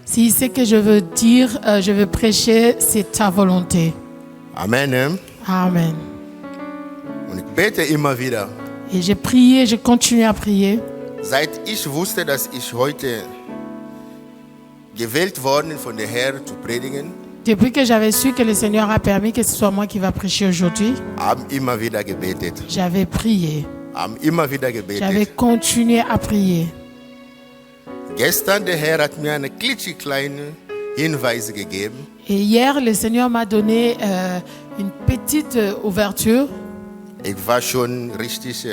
Si ce que je veux dire, je veux prêcher, c'est ta volonté. Amen. Amen. Und ich bete immer wieder. Et j'ai prié, je continue à prier. Seit ich wusste, dass ich heute gewählt worden von der Herr zu predigen, Depuis que j'avais su que le Seigneur a permis que ce soit moi qui va prêcher aujourd'hui, haben immer wieder gebetet. j'avais prié. Haben immer wieder J'avais gebetet. continué à prier. Gestern der Herr hat mir eine klitzekleine Hinweise gegeben. Et hier, le Seigneur m'a donné une petite ouverture Ich war schon richtig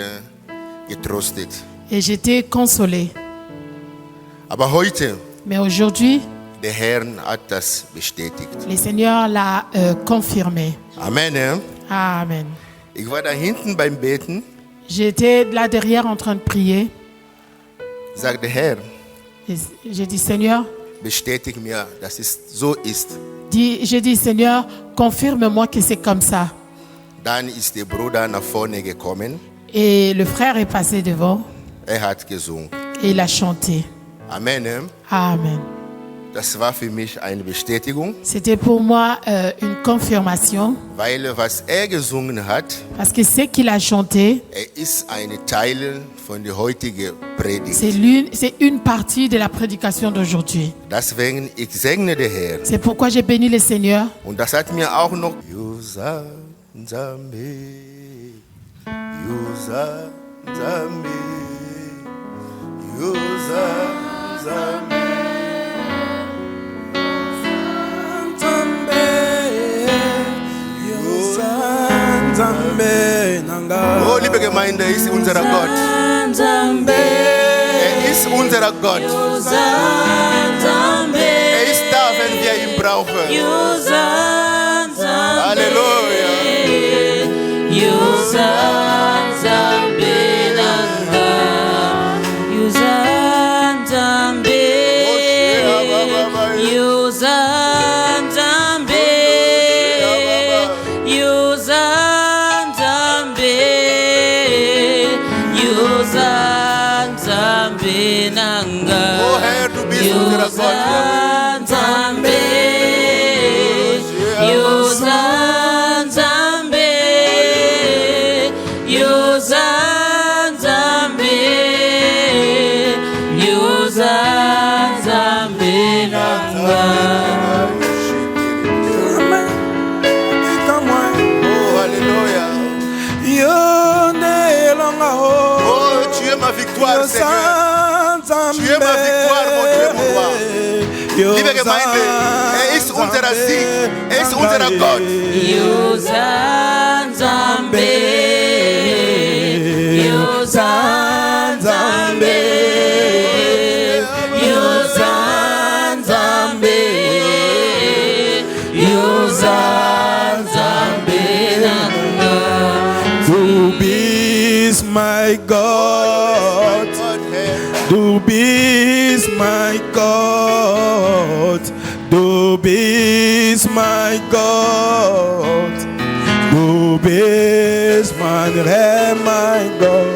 getröstet. et j'étais consolée. Aber heute, Mais aujourd'hui, der Herr hat das bestätigt. le Seigneur l'a confirmé. Amen. Amen. Ich war da hinten beim Beten, J'étais là derrière en train de prier. sagt der Herr, Et j'ai dit, Seigneur, bestätigt mir, dass es so ist. j'ai dit, Seigneur, confirme-moi que c'est comme ça. Dann ist der Bruder nach vorne gekommen. Et le frère est passé devant Hat gesungen. et il a chanté. Amen. Amen. Das war für mich eine Bestätigung, C'était pour moi une confirmation weil was gesungen hat, parce que ce qu'il a chanté, ist ein Teil von der heutigen Predigt. c'est une partie de la prédication d'aujourd'hui. Deswegen, ich segne den Herrn. C'est pourquoi j'ai béni le Seigneur. Und das hat mir auch noch Yusa Nzambe, Yusa Nzambe, Yusa Nzambe. Oh, liebe Gemeinde, er ist unser Gott. Er ist unser Gott. Er ist da, wenn wir ihn brauchen. Halleluja. Yusa Yozanzambe, Yozanzambe, Yozanzambe, Yozanzambe nanga. Oh, alléluia. Oh, tu es ma victoire, Seigneur. Tu es ma victoire, mon Dieu, mon roi. Liebe Gemeinde, ist unser Sieg, ist unser Gott. Yozanzambe, Yozanzambe, Yozanzambe, Yozanzambe nanga. Du bist my God, du bist my God, du bist my God, du bist mein Herr, mein Gott,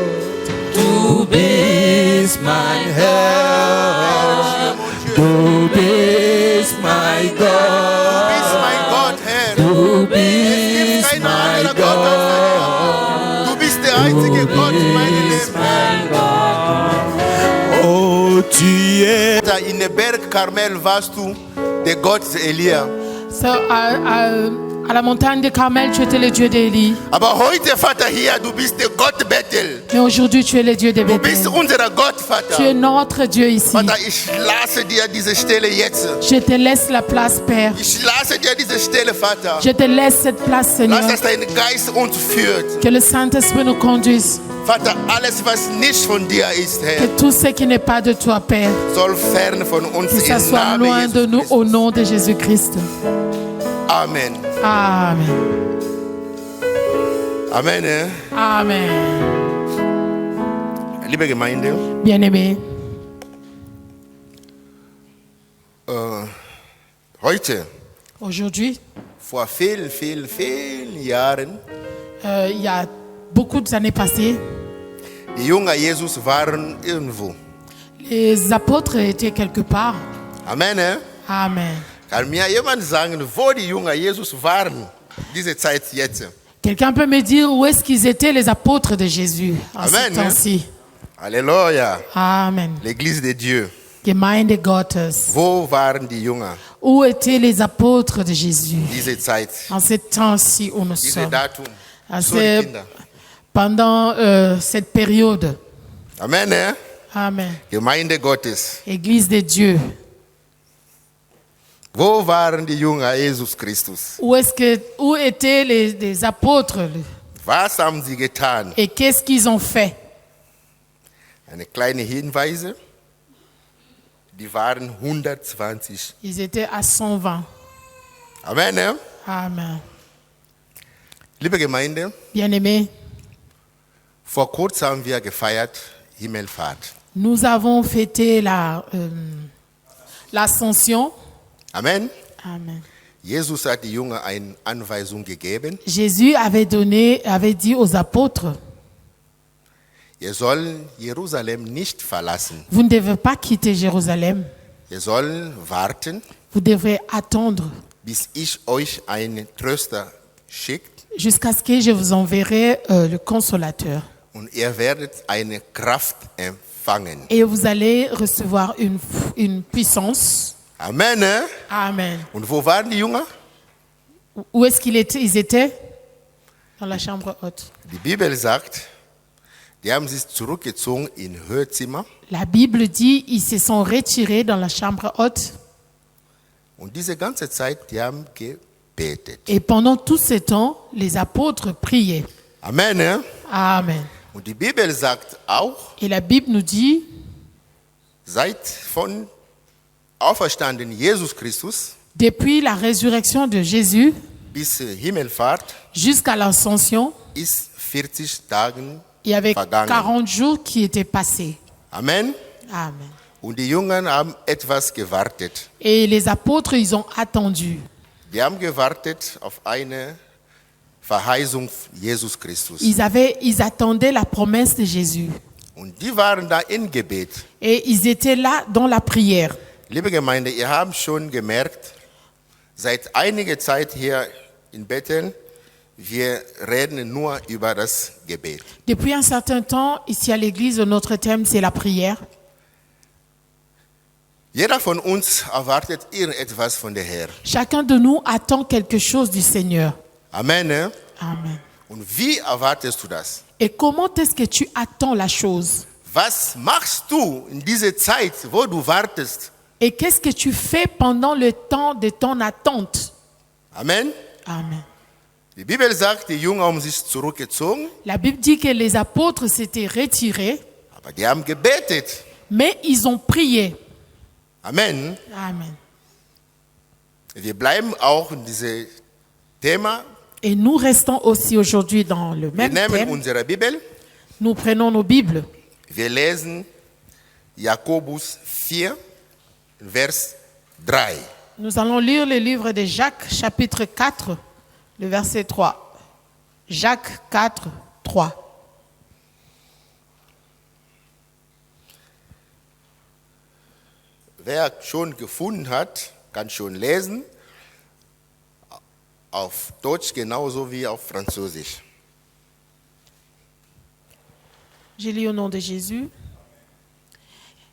Du bist mein Herr, du bist my Du bist God, mein Gott, Herr. du Es gibt bist kein my anderer Gott außer dir. God. Du bist der einzige Gott in meinem Leben. Oh, tu es In der Berg Karmel warst du der Gott Elia. So, à la montagne de Carmel, tu étais le Dieu d'Élie. Aber heute, Vater, hier, du bist der Gott Bethel. Mais aujourd'hui, tu es le Dieu de Du bist Bethel. unser Gott, Tu es Vater. notre Dieu ici. Vater, ich lasse dir diese Stelle jetzt. Je te laisse la place, Père. Ich lasse dir diese Stelle, Vater. Je te laisse cette place, Seigneur. Lass, dass dein Geist uns führt. Que le Saint-Esprit nous conduise. Vater, alles, was nicht von dir ist, Que Herr, tout ce qui n'est pas de toi, Père, soll fern von uns que ça im soit Namen loin de Jesus nous au Christus. nom de Jésus-Christ. Amen. Amen. Amen. Amen. Liebe Gemeinde, Bien-aimés, heute, aujourd'hui, vor vielen Jahren, il y a beaucoup d'années passées, die Jünger Jesus waren irgendwo. les apôtres étaient quelque part. Amen. Amen. Kann mir jemand sagen, wo die Jünger Jesus waren, diese Zeit jetzt? Quelqu'un peut me dire où est-ce qu'ils étaient les apôtres de Jésus en ce Amen. temps-ci? Halleluja. Amen. L'église de Dieu. Gemeinde Gottes. Wo waren die Jünger Où étaient les apôtres de Jésus diese Zeit? en ce temps-ci où nous Diese sommes? Datum. Ah, So die c'est Kinder. pendant cette période. Amen. Amen. Gemeinde Gottes. Église de Dieu. Wo waren die Jünger Jesus Christus? Où étaient les apôtres Was haben sie getan? et qu'est-ce qu'ils ont fait? Eine kleine Hinweise. Die waren 120. Ils étaient à 120. Amen. Amen. Liebe Gemeinde, Bien-aimés, vor kurzem haben wir gefeiert Himmelfahrt. nous avons fêté l'ascension. Amen. Amen. Jesus hat die Jünger eine Anweisung gegeben. Jésus avait dit aux apôtres, Ihr sollt Jerusalem nicht verlassen. vous ne devez pas quitter Jérusalem. Ihr sollt warten, Vous devrez attendre bis ich euch einen Tröster schicke jusqu'à ce que je vous enverrai le consolateur. und ihr werdet eine Kraft empfangen. Et vous allez recevoir une puissance. Amen. Amen. Und wo waren die Jünger? Où est-ce ils étaient? Dans la chambre haute. Die Bibel sagt, die haben sich zurückgezogen in Hörzimmer. La Bible dit ils se sont retirés dans la chambre haute. Und diese ganze Zeit, die haben gebetet. Et pendant tout ce temps, les apôtres priaient. Amen. Amen. Und die Bibel sagt auch, Et la Bible nous dit, seit von auferstandenen Jesus Christus depuis la résurrection de Jésus bis Himmelfahrt jusqu'à l'ascension, ist 40 Tagen il y avait vergangen. 40 jours qui étaient passés. Amen. Amen. Und die Jünger haben etwas gewartet. Et les apôtres, ils ont attendu. Die haben gewartet auf eine Verheißung Jesus Christus. Ils attendaient la promesse de Jésus. Und die waren da in Gebet. Et ils étaient là dans la prière. Liebe Gemeinde, ihr habt schon gemerkt, seit einiger Zeit hier in Bethel, wir reden nur über das Gebet. Depuis un certain temps, ici à l'église, notre thème, c'est la prière. Jeder von uns erwartet irgendetwas von der Herr. Chacun de nous attend quelque chose du Seigneur. Amen. Ne? Amen. Und wie erwartest du das? Et comment est-ce que tu attends la chose? Was machst du in dieser Zeit, wo du wartest? Et qu'est-ce que tu fais pendant le temps de ton attente? Amen. Amen. Die Bibel sagt, die Jünger haben sich zurückgezogen, La Bible dit que les apôtres s'étaient retirés, aber die haben gebetet. mais ils ont prié. Amen. Amen. Wir bleiben auch in diesem Thema. Et nous restons aussi aujourd'hui dans le Wir même nehmen thème. unsere Bibel. Nous prenons nos Bibles. Wir lesen Jakobus 4, Vers 3. Nous allons lire le livre de Jacques, chapitre 4, le verset 3. Jacques 4, 3. Wer schon gefunden hat, kann schon lesen. Auf Deutsch genauso wie auf Französisch. J'ai lu au nom de Jésus.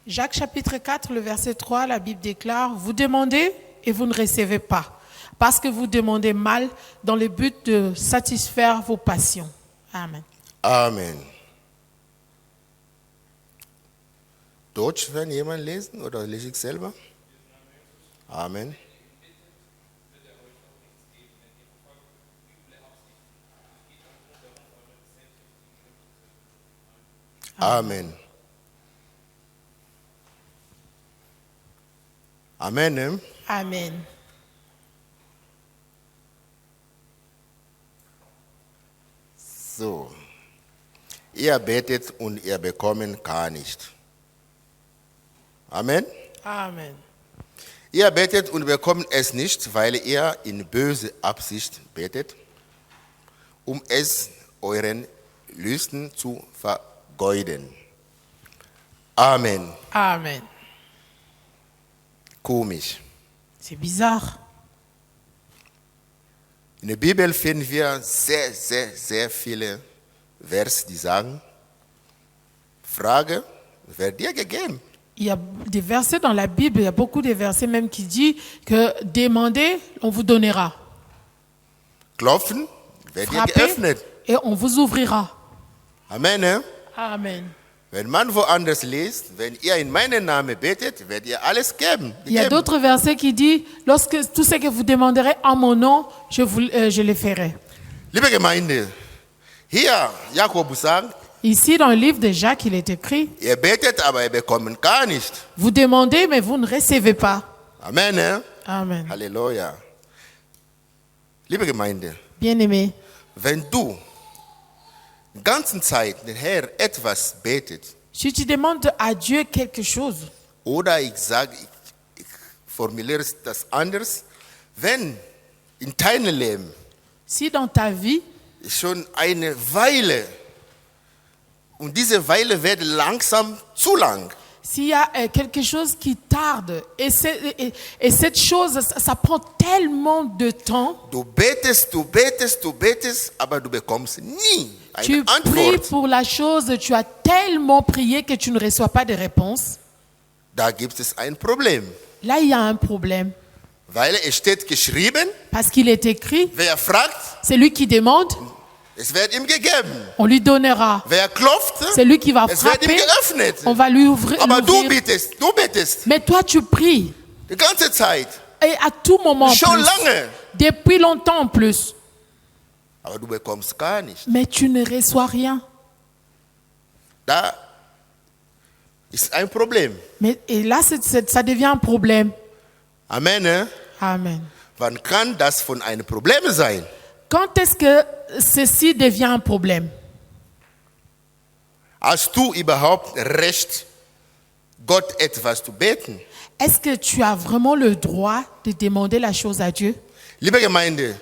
Jacques chapitre 4, le verset 3, la Bible déclare, « Vous demandez et vous ne recevez pas, parce que vous demandez mal dans le but de satisfaire vos passions. » Amen. Amen. Deutsch, wenn jemand lesen oder lese ich selber? Amen. Amen. Amen. Ne? Amen. So. Ihr betet und ihr bekommt gar nicht. Amen. Amen. Ihr betet und bekommt es nicht, weil ihr in böse Absicht betet, um es euren Lüsten zu vergeuden. Amen. Amen. Komisch. C'est bizarre. In der Bibel finden wir sehr viele Verse, die sagen, Frage, wird dir gegeben. Il y a des versets dans la Bible, il y a beaucoup de versets même qui disent que demandez, on vous donnera. Klopfen, wird dir Frappez geöffnet. et on vous ouvrira. Amen. Ne? Amen. Wenn man woanders liest, wenn ihr in meinen Namen betet, werdet ihr alles geben. Il y a d'autres versets qui disent, lorsque tout ce que vous demanderez en mon nom, je le ferai. Liebe Gemeinde, hier Jakobus sagt, Ici, dans le livre de Jacques, il est écrit, ihr betet, aber ihr bekommt gar nicht. vous demandez, mais vous ne recevez pas. Amen. Ne? Amen. Halleluja. Liebe Gemeinde, Bien-aimé, wenn du die ganze Zeit den Herr etwas betet, si tu demandes à Dieu quelque chose, oder ich formuliere das anders, wenn in deinem Leben si dans ta vie, schon eine Weile, und diese Weile wird langsam zu lang, s'il y a quelque chose qui tarde, et cette chose, ça prend tellement de temps, du betest, aber du bekommst nie tu eine pries Antwort. pour la chose, tu as tellement prié que tu ne reçois pas de réponse. Da gibt es ein Problem, Là, il y a un problème. weil es steht geschrieben, Parce qu'il est écrit, wer fragt, c'est lui qui demande, es wird ihm gegeben. on lui donnera. Wer klopft, C'est lui qui va es wird ihm frapper, geöffnet. on va lui ouvrir. Aber du l'ouvrir. betest, Mais toi, tu pries. die ganze Zeit, Et à tout moment en schon plus. lange, Depuis longtemps en plus. aber du bekommst gar nicht. Mais tu ne reçois rien. Da ist ein Problem. Et là, ça devient un problème. Amen. Ne? Amen. Wann kann das von einem Problem sein? Quand est-ce que ceci devient un problème? Hast du überhaupt Recht, Gott etwas zu beten? Est-ce que tu as vraiment le droit de demander la chose à Dieu? Liebe Gemeinde,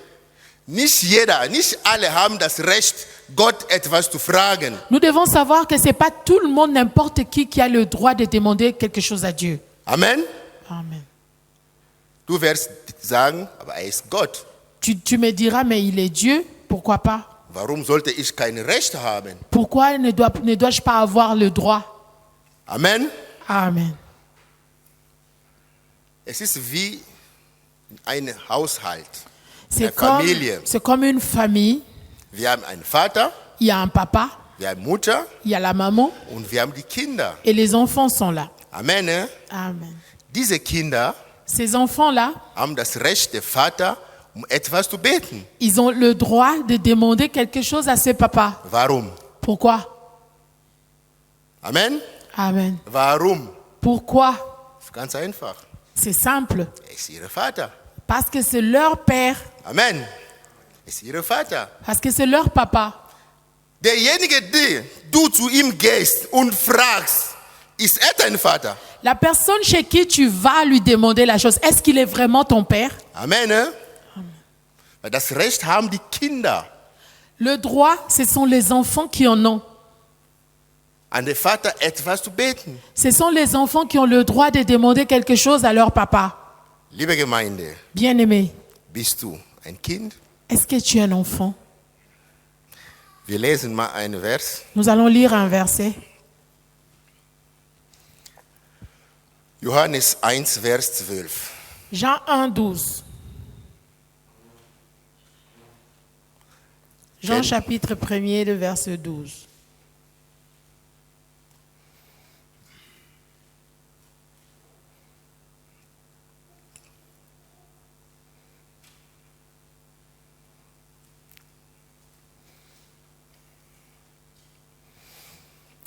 nicht alle haben das Recht, Gott etwas zu fragen. Nous devons savoir que ce n'est pas tout le monde, n'importe qui a le droit de demander quelque chose à Dieu. Amen. Amen. Du wirst sagen, aber er ist Gott. Tu me diras, mais il est Dieu, pourquoi pas? Warum sollte ich kein Recht haben? Pourquoi ne dois-je pas avoir le droit? Amen. Amen. Es ist wie ein Haushalt, eine C'est comme, Familie. c'est comme une famille. Wir haben einen Vater, Il y a un papa, wir haben Mutter il y a la maman und wir haben die Kinder. et les enfants sont là. Amen. Ne? Amen. Diese Kinder Ces enfants-là, haben das Recht, der Vater, um etwas zu beten. ils ont le droit de demander quelque chose à ce papa. Warum? Pourquoi? Amen. Amen. Warum? Pourquoi? Das ist ganz einfach. C'est simple. Er ist ihr Vater. Parce que c'est leur père. Amen. Er ist ihr Vater. Parce que c'est leur papa. Derjenige, der du zu ihm gehst und fragst, ist er dein Vater? La personne chez qui tu vas lui demander la chose, est-ce qu'il est vraiment ton père? Amen. Ne? Weil das Recht haben die Kinder, Le droit, ce sont les enfants qui en ont. an den Vater etwas zu beten. Ce sont les enfants qui ont le droit de demander quelque chose à leur papa. Liebe Gemeinde, Bien-aimé, bist du ein Kind? est-ce que tu es un enfant? Wir lesen mal einen Vers. Nous allons lire un verset. Johannes 1, Vers 12. Jean 1, 12. Jean chapitre 1er, le verset 12.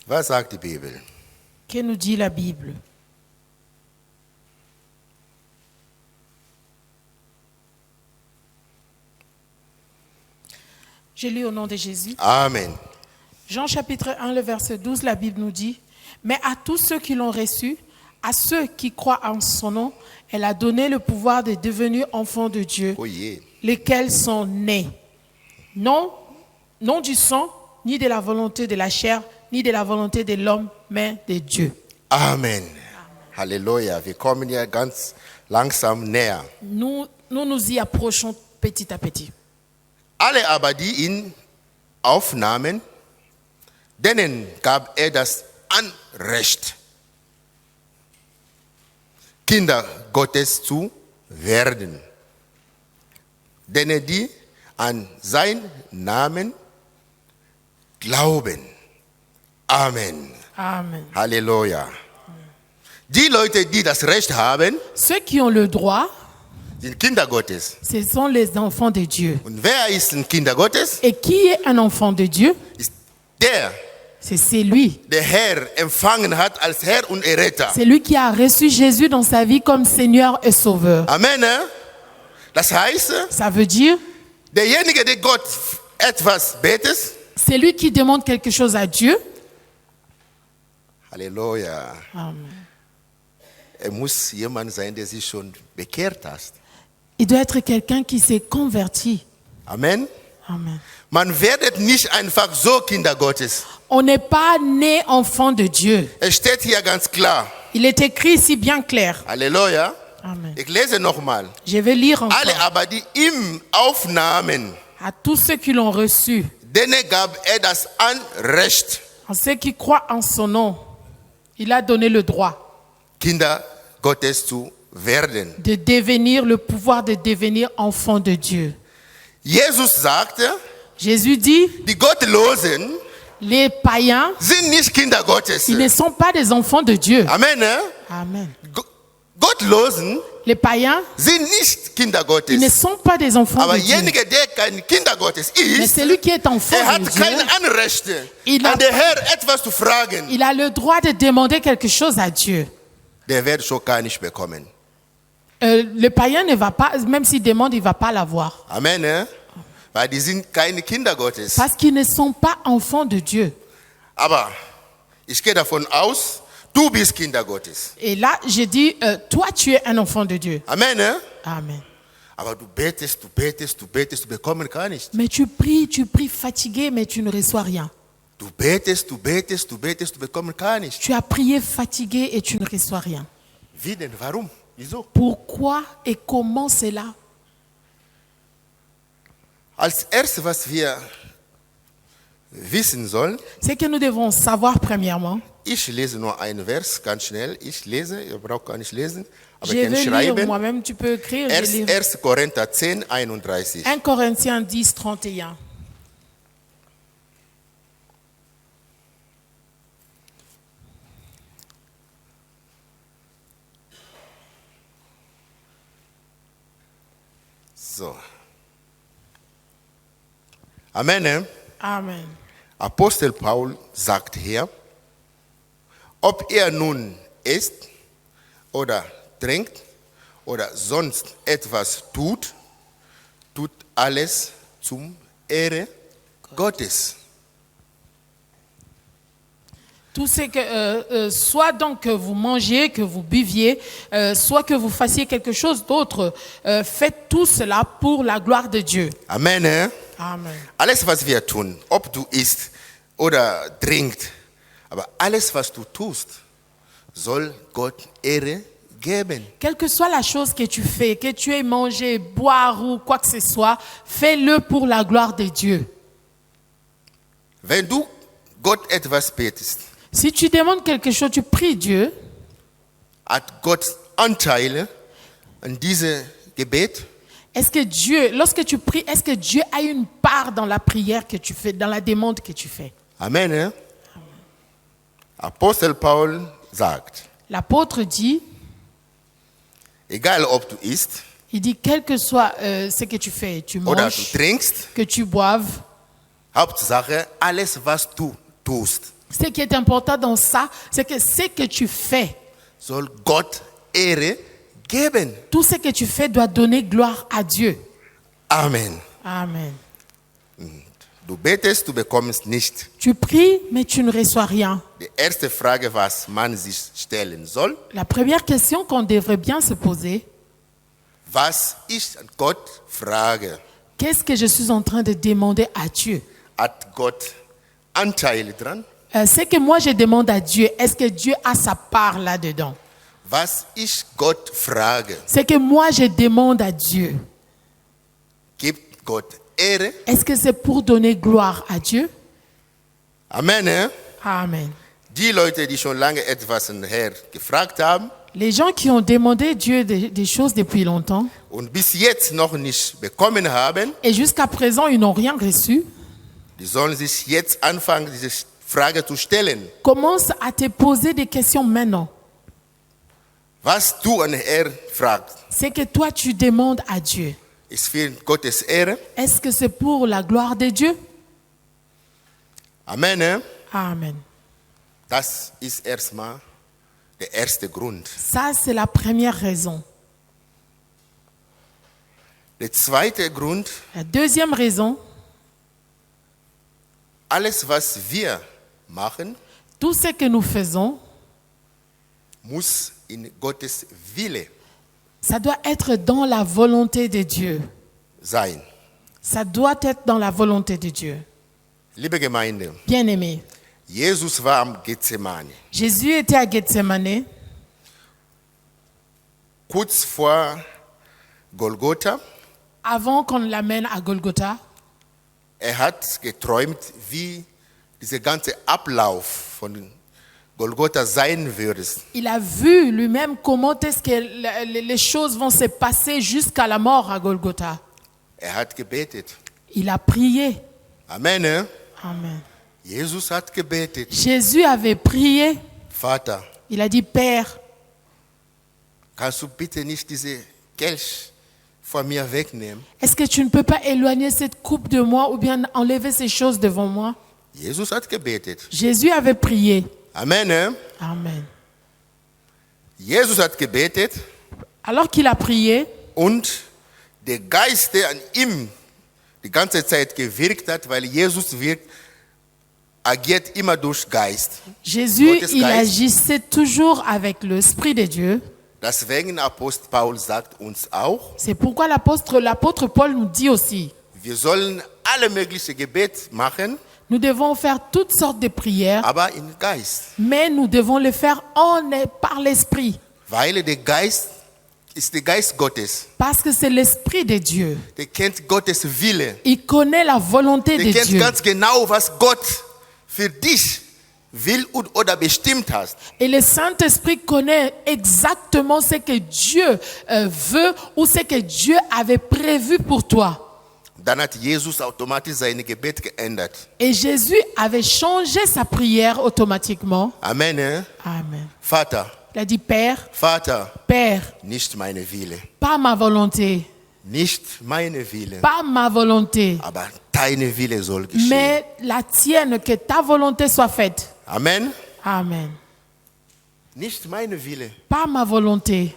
Was sagt die Bibel? Que nous dit la Bible? Je lis au nom de Jésus. Amen. Jean chapitre 1, le verset 12, la Bible nous dit, « Mais à tous ceux qui l'ont reçu, à ceux qui croient en son nom, elle a donné le pouvoir de devenir enfants de Dieu, Oh je. lesquels sont nés, non du sang, ni de la volonté de la chair, ni de la volonté de l'homme, mais de Dieu. » Amen. Halleluja. Wir kommen ja ganz langsam näher. Nous y approchons petit à petit. Alle aber, die ihn aufnahmen, denen gab er das Anrecht, Kinder Gottes zu werden. Denen, die an seinen Namen glauben. Amen. Amen. Halleluja. Die Leute, die das Recht haben, Ceux qui ont le droit, sind Kinder Gottes. ce sont les enfants de Dieu. Und wer ist ein Kinder Gottes? Et qui est un enfant de Dieu? Ist der, C'est celui. der Herr empfangen hat als Herr und Erretter. C'est lui qui a reçu Jésus dans sa vie comme Seigneur et Sauveur. Amen. Ne? Das heißt, Ça veut dire, derjenige, der Gott etwas betet, c'est lui qui demande quelque chose à Dieu. Halleluja, Amen. muss jemand sein, der sich schon bekehrt hat. Il doit être quelqu'un qui s'est converti. Amen. Amen. Man wird nicht einfach so Kinder Gottes. On n'est pas né enfant de Dieu. Es steht hier ganz klar. Il est écrit ici bien clair. Halleluja. Amen. Ich lese nochmal. Je vais lire Alle encore. aber, die ihm aufnahmen, À tous ceux qui l'ont reçu, denen gab er das Anrecht, à ceux qui croient en son nom, il a donné le droit Kinder Gottes zu werden. de devenir, le pouvoir de devenir enfant de Dieu. Jesus sagte, Jésus dit, die Gottlosen les païens, sind nicht Kinder Gottes. ils ne sont pas des enfants de Dieu. Amen. Ne? Amen. Gottlosen Les païens, sind nicht Kinder ils ne Gottes. sont pas des enfants Aber de Dieu. derjenige, der kein Kinder Gottes Mais ist, celui qui est enfant er de hat Dieu, kein Anrecht, Il a- an den Herr etwas zu fragen. il a le droit de demander quelque chose à Dieu. Der wird schon gar nicht bekommen. Le païen ne va pas, même s'il demande, il ne va pas l'avoir. Amen. Ne? Weil die sind keine Kinder Gottes. Parce qu'ils ne sont pas enfants de Dieu. Aber ich gehe davon aus, du bist Kinder Gottes. Et là, je dis, toi, tu es un enfant de Dieu. Amen. Ne? Amen. Aber du betest, du bekommen gar nicht. Mais tu pries fatigué, mais tu ne reçois rien. Du betest, du bekommen gar nicht. Tu as prié fatigué et tu ne reçois rien. Wie denn? Warum? Wieso? Pourquoi et comment cela? Als erstes, was wir wissen sollen, Ce que nous devons savoir premièrement, ich lese nur einen Vers, ganz schnell. Ich lese, ihr braucht gar nicht lesen, aber je ihr könnt vais lire schreiben. moi-même, tu peux écrire, je lis 1. Korinther 10, 31. 1 Corinthiens 10, 31. So. Amen. Ne? Amen. Apostel Paul sagt hier, ob er nun isst oder trinkt oder sonst etwas tut, tut alles zum Ehre Gottes. Tout ce que, soit donc que vous mangiez, que vous buviez, soit que vous fassiez quelque chose d'autre, faites tout cela pour la gloire de Dieu. Amen. Ne? Amen. Alles, was wir tun, ob du isst oder trinkst, aber alles, was du tust, soll Gott Ehre geben. Quelle que soit la chose que tu fais, que tu aies mangé, boire ou quoi que ce soit, fais-le pour la gloire de Dieu. Wenn du Gott etwas betest, Si tu demandes quelque chose, tu pries Dieu, hat Gott Anteile an diesem Gebet? est-ce que Dieu, lorsque tu pries, est-ce que Dieu a une part dans la prière que tu fais, dans la demande que tu fais? Amen. Ne? Apostel Paul sagt, L'apôtre dit, egal ob du isst il dit, quel que soit ce que tu fais, tu oder du manges, trinkst, que tu boives, Hauptsache alles, was du tust, ce qui est important dans ça, c'est que ce que tu fais, soll Gott Ehre geben. tout ce que tu fais doit donner gloire à Dieu. Amen. Amen. Du betest, du bekommst nicht. Tu pries, mais tu ne reçois rien. Die erste Frage, was man sich stellen soll, La première question qu'on devrait bien se poser, was ich an Gott frage, qu'est-ce que je suis en train de demander à Dieu? hat Gott Anteile dran? Ce que moi je demande à Dieu, est-ce que Dieu a sa part là-dedans? Was ich Gott frage, Ce que moi je demande à Dieu, gibt Gott Ehre? est-ce que c'est pour donner gloire à Dieu? Amen. Ne? Amen. Die Leute, die schon lange etwas an Herr gefragt haben Les gens qui ont demandé Dieu des choses depuis longtemps und bis jetzt noch nicht bekommen haben, et jusqu'à présent ils n'ont rien reçu, die sollen sich jetzt anfangen, diese Frage zu stellen. commence à te poser des questions maintenant. Was du an Herr fragst, C'est que toi tu demandes à Dieu. ist für Gottes Ehre? Est-ce que c'est pour la gloire de Dieu? Amen. Ne? Amen. Das ist erstmal der erste Grund. Ça, c'est la première raison. Der zweite Grund, La deuxième raison, alles was wir machen, tout ce que nous faisons, muss in Gottes Wille ça doit être dans la volonté de Dieu. sein. Ça doit être dans la volonté de Dieu. Liebe Gemeinde, Bien-aimé, Jesus war am Gethsemane. Jésus était à Gethsemane, Kurz vor Golgotha. avant qu'on l'amène à Golgotha. Hat geträumt, wie dieser ganze Ablauf von Golgotha sein würde. Il a vu lui-même comment est-ce que les choses vont se passer jusqu'à la mort à Golgotha. Hat gebetet. Il a prié. Amen. Ne? Amen. Jesus hat gebetet. Jésus avait prié. Vater, Il a dit, Père, kannst du bitte nicht diese Kelch von mir wegnehmen? est-ce que tu ne peux pas éloigner cette coupe de moi ou bien enlever ces choses devant moi? Jesus hat gebetet. Jésus avait prié. Amen. Ne? Amen. Jesus hat gebetet Alors qu'il a prié, und der Geist, der an ihm die ganze Zeit gewirkt hat, weil Jesus wirkt, agiert immer durch Geist. Jésus, Gottes il Geist. agissait toujours avec l'Esprit de Dieu. Deswegen Apostel Paul sagt uns auch, C'est pourquoi l'apôtre Paul nous dit aussi, wir sollen alle möglichen Gebet machen, nous devons faire toutes sortes de prières, aber in Geist. mais nous devons le faire par l'Esprit. Weil der Geist ist der Geist Gottes. Parce que c'est l'Esprit de Dieu. Der kennt Gottes Wille. Il connaît la volonté Der de kennt Dieu. ganz genau, was Gott für dich will oder bestimmt hast. Et le Saint-Esprit connaît exactement ce que Dieu veut ou ce que Dieu avait prévu pour toi. Dann hat Jesus automatisch sein Gebet geändert. Et Jésus avait changé sa prière automatiquement. Amen. Ne? Amen. Vater, Il a dit, Père, Vater, Père, nicht meine Wille. pas ma volonté, Nicht meine Wille, pas ma volonté, aber deine Wille soll geschehen. mais la tienne, que ta volonté soit faite. Amen. Amen. Nicht meine Wille. Pas ma volonté.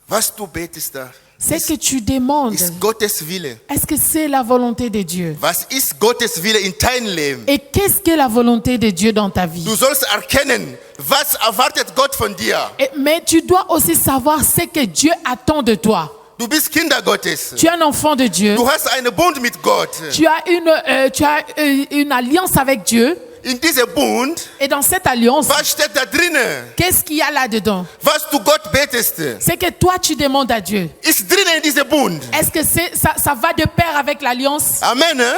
Was du betest da, Ce que tu demandes, ist Gottes Wille. est-ce que c'est la volonté de Dieu? Was ist Gottes Wille in deinem Leben? Et qu'est-ce que la volonté de Dieu dans ta vie? Du sollst erkennen, was erwartet Gott von dir. Mais tu dois aussi savoir ce que Dieu attend de toi. Du bist Kinder Gottes. Tu es un enfant de Dieu. Du hast einen Bund mit Gott. Tu as une alliance avec Dieu. In diesem Bund, Et dans cette alliance, was steht da drinnen? qu'est-ce qu'il y a là-dedans? Was du Gott betest, C'est que toi, tu demandes à Dieu. ist drinnen in diesem Bund. Est-ce que ça va de pair avec l'alliance? Amen. Ne?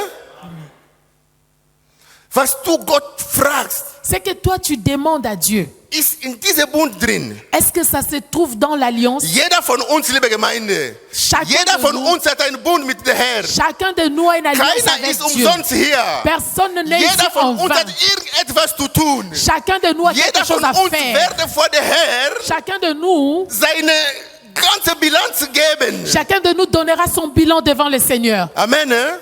Was du Gott fragst, C'est que toi, tu demandes à Dieu. ist in diesem Bund drin. Est-ce que ça se trouve dans l'alliance? Jeder von uns, liebe Gemeinde, Chacun jeder de von nous- uns hat einen Bund mit dem Herrn. Chacun de nous a une alliance Keiner avec ist Dieu. umsonst hier. Personne n'est ici Jeder en von uns vain. hat irgendetwas zu tun. Chacun de nous a Jeder quelque chose von à uns faire. werde vor der Herr Chacun de nous, seine ganze Bilanz geben. chacun de nous donnera son bilan devant le Seigneur. Amen. Ne?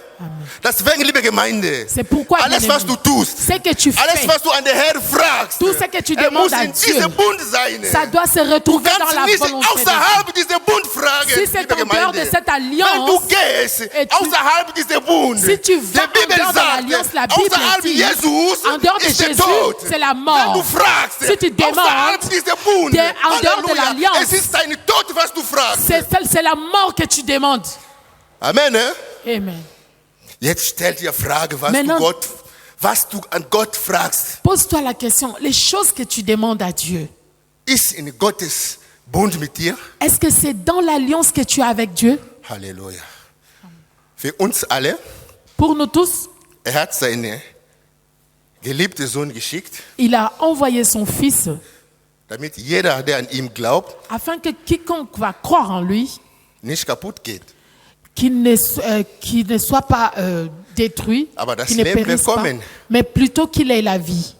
Deswegen, liebe Gemeinde, C'est pourquoi, alles, bien-aimé, was du tust, ce que tu alles, fais, was du an den Herrn fragst, tout ce que tu er demandes muss à in Dieu, diesem Bund sein. ça doit se Du retrouver dans kannst la nicht volonté de Dieu. außerhalb dieser Bund fragen, Si c'est liebe en dehors de Gemeinde. cette Wenn du alliance, gehst, et tu- außerhalb dieser Bund, si tu vas die Bibel en dehors de l'alliance, la sagt, Bible außerhalb dit, Jesus en dehors de ist der Jésus, Tod. c'est la Wenn mort. du fragst, Si tu demandes, außerhalb dieser Bund, en dehors de Halleluja, l'alliance, es ist dein Tod, was du fragst. c'est la mort que tu demandes. Amen. Ne? Amen. Jetzt stell dir Frage, Maintenant- was du an Gott fragst, Pose-toi la question, les choses que tu demandes à Dieu, ist in Gottes Bund mit dir? est-ce que c'est dans l'alliance que tu as avec Dieu? Halleluja. Für uns alle, Pour nous tous, hat seinen geliebten Sohn geschickt, il a envoyé son Fils damit jeder, der an ihm glaubt, afin que quiconque va croire en lui, nicht kaputt geht. qu'il ne soit pas détruit, Aber das qu'il ne Leben périsse pas, bekommen. mais plutôt qu'il ait la vie.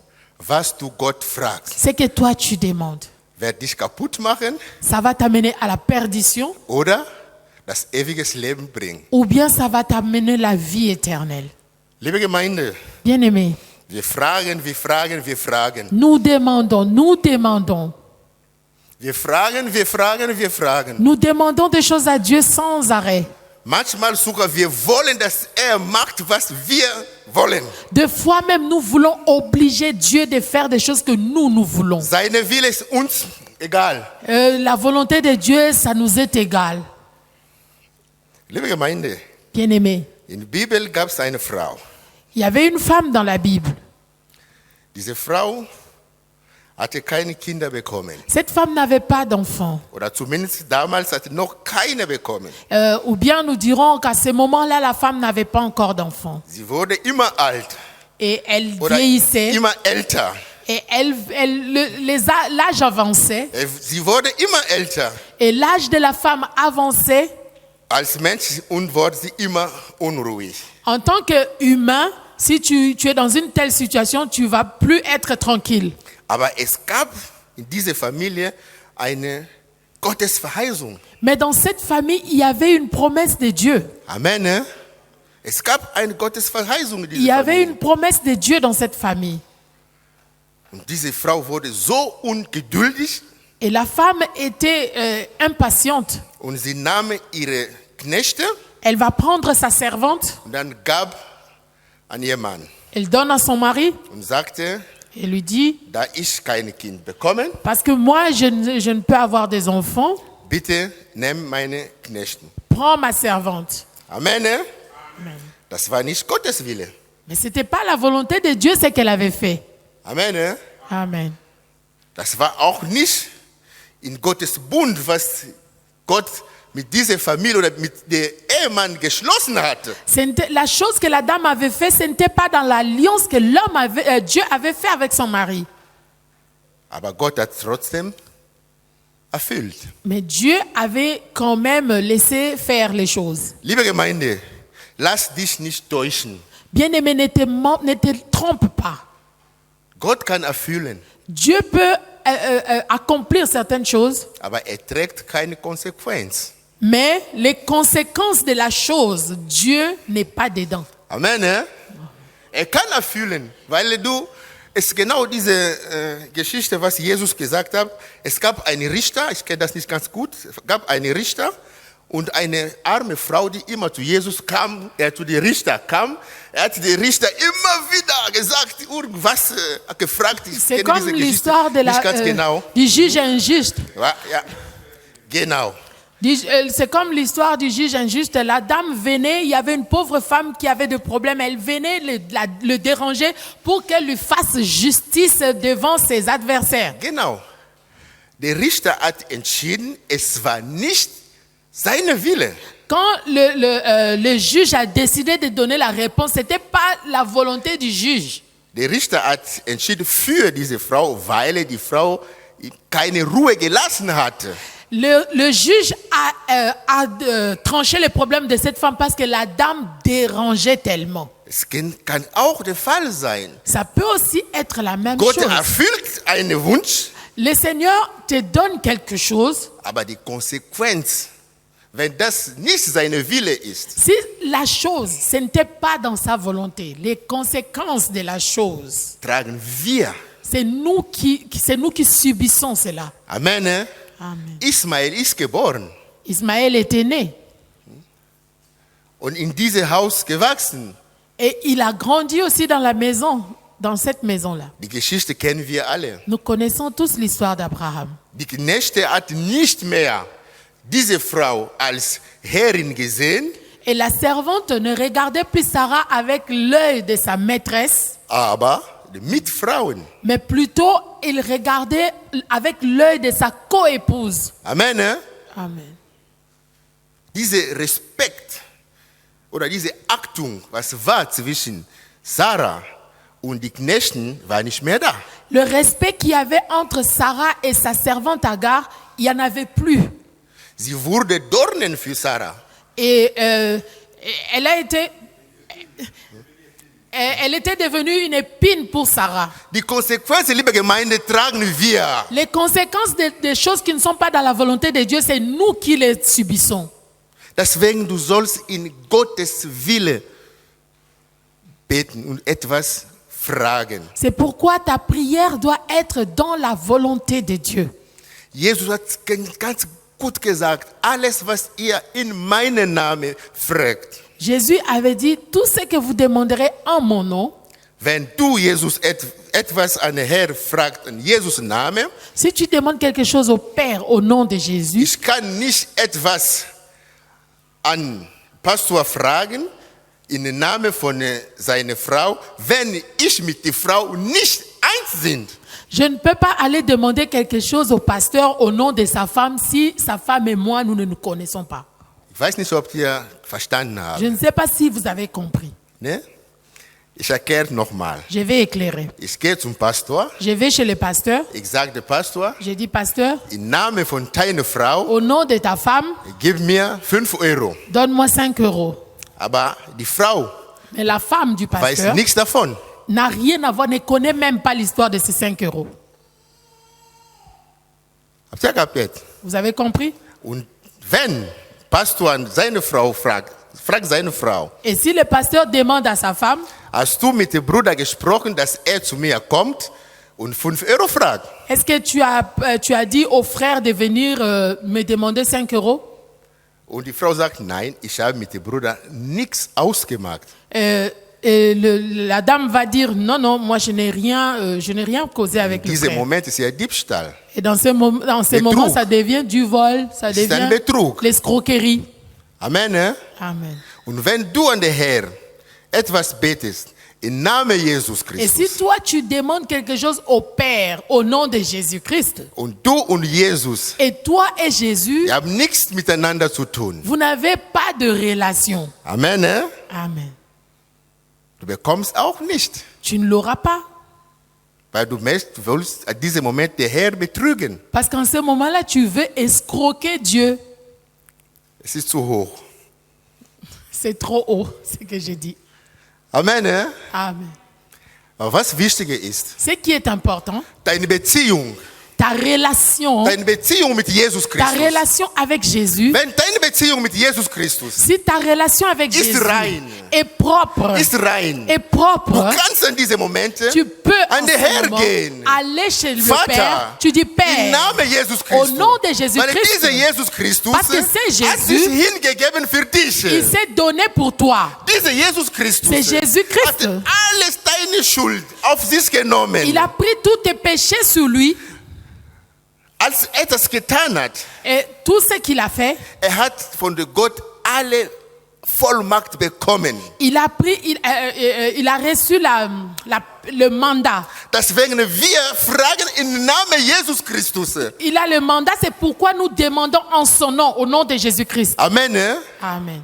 Was du Gott fragst, C'est que toi tu demandes. wird dich kaputt machen Ça va t'amener à la perdition oder das ewige Leben bringen. ou bien ça va t'amener la vie éternelle. Liebe Gemeinde, Bien-aimés, wir fragen, wir fragen, wir fragen. nous demandons, nous demandons. Wir fragen, wir fragen, wir fragen. Nous demandons des choses à Dieu sans arrêt. Manchmal sogar wir wollen, dass macht, was wir wollen. Des fois même, nous voulons obliger Dieu de faire des choses que nous voulons. Seine Wille ist uns egal. La volonté de Dieu, ça nous est égal. Liebe Gemeinde, Bien-aimés, in der Bibel gab es eine Frau. il y avait une femme dans la Bible. Diese Frau hatte keine Kinder bekommen. Cette femme n'avait pas d'enfant. Oder zumindest damals hatte noch keine bekommen. Ou bien nous dirons qu'à ce moment-là, la femme n'avait pas encore d'enfant. Sie wurde immer alt Et elle oder vieillissait. immer älter. Et l'âge avançait. Sie wurde immer älter. Et l'âge de la femme avançait. Als Mensch und wurde sie immer unruhig. En tant qu'humain, si tu es dans une telle situation, tu ne vas plus être tranquille. Aber es gab in dieser Familie eine Gottesverheißung. Mais dans cette famille, il y avait une promesse de Dieu. Amen. Ne? Es gab eine Gottesverheißung in Il y dieser avait Familie. une promesse de Dieu dans cette famille. Und diese Frau wurde so ungeduldig Et la femme était impatiente. und sie nahm ihre Knechte Elle va prendre sa servante, und dann gab an ihr Mann elle donne à son mari und sagte, et lui dit, da ich kein Kind bekommen, parce que moi, je ne peux avoir des enfants, bitte nimm meine Knechten. prends ma servante. Amen. Ne? Das war nicht Gottes Wille. Mais ce n'était pas la volonté de Dieu ce qu'elle avait fait. Amen. Ne? Amen. Das war auch nicht in Gottes Bund, was Gott mit dieser Familie oder mit dem Ehemann geschlossen hatte. La chose que la dame avait fait, ce n'était pas dans l'alliance que Dieu avait fait avec son mari. Aber Gott hat trotzdem erfüllt. Mais Dieu avait quand même laissé faire les choses. Liebe Gemeinde, lass dich nicht täuschen. Bien-aimé, ne te trompe pas. Gott kann erfüllen, Dieu peut accomplir certaines choses, aber trägt keine Konsequenz. mais les conséquences de la chose, Dieu n'est pas dedans. Amen. Kann erfüllen, weil es ist genau diese Geschichte, was Jesus gesagt hat. Es gab einen Richter, ich kenne das nicht ganz gut, es gab einen Richter und eine arme Frau, die immer zu Jesus kam, zu dem Richter kam. Er hat den Richter immer wieder gesagt, irgendwas gefragt. Ich C'est kenne comme diese Geschichte l'histoire nicht ganz genau. du juge injuste. Ja, genau. C'est comme l'histoire du juge injuste. La dame venait, il y avait une pauvre femme qui avait des problèmes. Elle venait le déranger pour qu'elle lui fasse justice devant ses adversaires. Genau. Der Richter hat entschieden, es war nicht seine Wille. Quand le juge a décidé de donner la réponse, ce n'était pas la volonté du juge. Der Richter hat entschieden für diese Frau, weil die Frau keine Ruhe gelassen hatte. Le juge a tranché les problèmes de cette femme parce que la dame dérangeait tellement. Es kann auch der Fall sein. Ça peut aussi être la même Gott chose. erfüllt einen Wunsch, Le Seigneur te donne quelque chose. aber die Konsequenz, wenn das nicht seine Wille ist, Si la chose, ce n'était pas dans sa volonté, les conséquences de la chose, tragen wir. c'est nous qui subissons cela. Amen. Amen. Ismael ist geboren Ismaël était né und in diesem Haus gewachsen. et il a grandi aussi dans la maison, dans cette maison-là. Die Geschichte kennen wir alle. Nous connaissons tous l'histoire d'Abraham. Die Knechte hat nicht mehr diese Frau als Herrin gesehen, Et la servante ne regardait plus Sarah avec l'œil de sa maîtresse, aber die Mitfrauen. mais plutôt il regardait avec l'œil de sa coépouse. Amen. Amen. Dieser Respekt oder diese Achtung, was war zwischen Sarah und die Knechten, war nicht mehr da. Le respect qu'il y avait entre Sarah et sa servante Agar, il n'y en avait plus. Sie wurde Dornen für Sarah. Et elle était devenue une épine pour Sarah. Die Konsequenzen, liebe Gemeinde, tragen wir. Les conséquences des choses qui ne sont pas dans la volonté de Dieu, c'est nous qui les subissons. Deswegen, du sollst in Gottes Wille beten und etwas fragen. C'est pourquoi ta prière doit être dans la volonté de Dieu. Jesus hat ganz gut gesagt, alles, was ihr in meinem Namen fragt. Jésus avait dit, tout ce que vous demanderez en mon nom, Wenn du Jesus etwas an den Herrn fragst in Jesus Namen, si tu demandes quelque chose au Père au nom de Jésus, ich kann nicht etwas an Pastor fragen in den Namen von seiner Frau, wenn ich mit der Frau nicht eins sind. je ne peux pas aller demander quelque chose au pasteur au nom de sa femme si sa femme et moi, nous ne nous connaissons pas. Ich weiß nicht, ob ihr verstanden Je habt. ne sais pas si vous avez compris. Ne? Ich erkläre nochmal. Je vais éclairer. Ich gehe zum Pastor. Je vais chez le pasteur. Ich sage dem Pastor, Je dis, pasteur, im Namen von deiner Frau, au nom de ta femme, gib mir 5 Euro. donne-moi 5 €. Aber die Frau Mais la femme du weiß pasteur nichts davon. n'a rien à voir, ne connaît même pas l'histoire de ces 5 €. Habt ihr kapiert? Vous avez compris? Und wenn Pastor seine Frau fragt seine Frau, Et si le pasteur demande à sa femme, hast du mit dem Bruder gesprochen, dass zu mir kommt und 5 Euro fragt? est-ce que tu as dit au frère de venir me demander 5 €? Und die Frau sagt, nein, ich habe mit dem Bruder nichts ausgemacht. La dame va dire, non, non, moi je n'ai rien causé avec le Dieser frère. Moment ist ja Diebstahl. Et dans ces moments, ça devient du vol, ça C'est un devient Betrug. l'escroquerie. Amen. Ne? Amen. Und wenn du an den Herrn etwas betest, im Namen Jesus Et si Christus. toi, tu demandes quelque chose au Père, au nom de Jésus-Christ, Und du und Jesus, et toi et Jésus, ihr habt nichts miteinander zu tun. vous n'avez pas de relation. Amen. Ne? Amen. Du bekommst auch nicht, Tu ne l'auras pas. weil du willst an diesem Moment den Herrn betrügen. Parce qu'en ce moment-là, tu veux escroquer Dieu. Es ist zu hoch. C'est trop haut, ce que je dis. Amen. Ne? Amen. Aber was wichtiger ist, Ce qui est important, deine Beziehung, ta relation mit Jesus Ta Christus. relation avec Jésus, Wenn deine Beziehung mit Jesus Christus si ta relation avec Ist Jésus rein. est propre, ist rein, est du propre, kannst in diese Momente tu peux an en den ce Herr moment gehen. aller chez le Vater, Père. Tu dis im Père, Namen Jesus au Christus. nom de Jésus Weil Christ, dieser Jesus Christus Parce que c'est hat Jésus, sich hingegeben für dich. il s'est donné pour toi. Dieser Jesus Christus C'est Jésus-Christ. hat alles deine Schuld auf sich genommen. Il a pris tous tes péchés sur lui Als er das getan hat, et tout ce qu'il a fait, hat von Gott alle Vollmacht bekommen. il a pris, il a reçu le mandat. Deswegen wir fragen im Namen Jesus Christus. Il a le mandat, c'est pourquoi nous demandons en son nom, au nom de Jésus-Christ. Amen. Ne? Amen.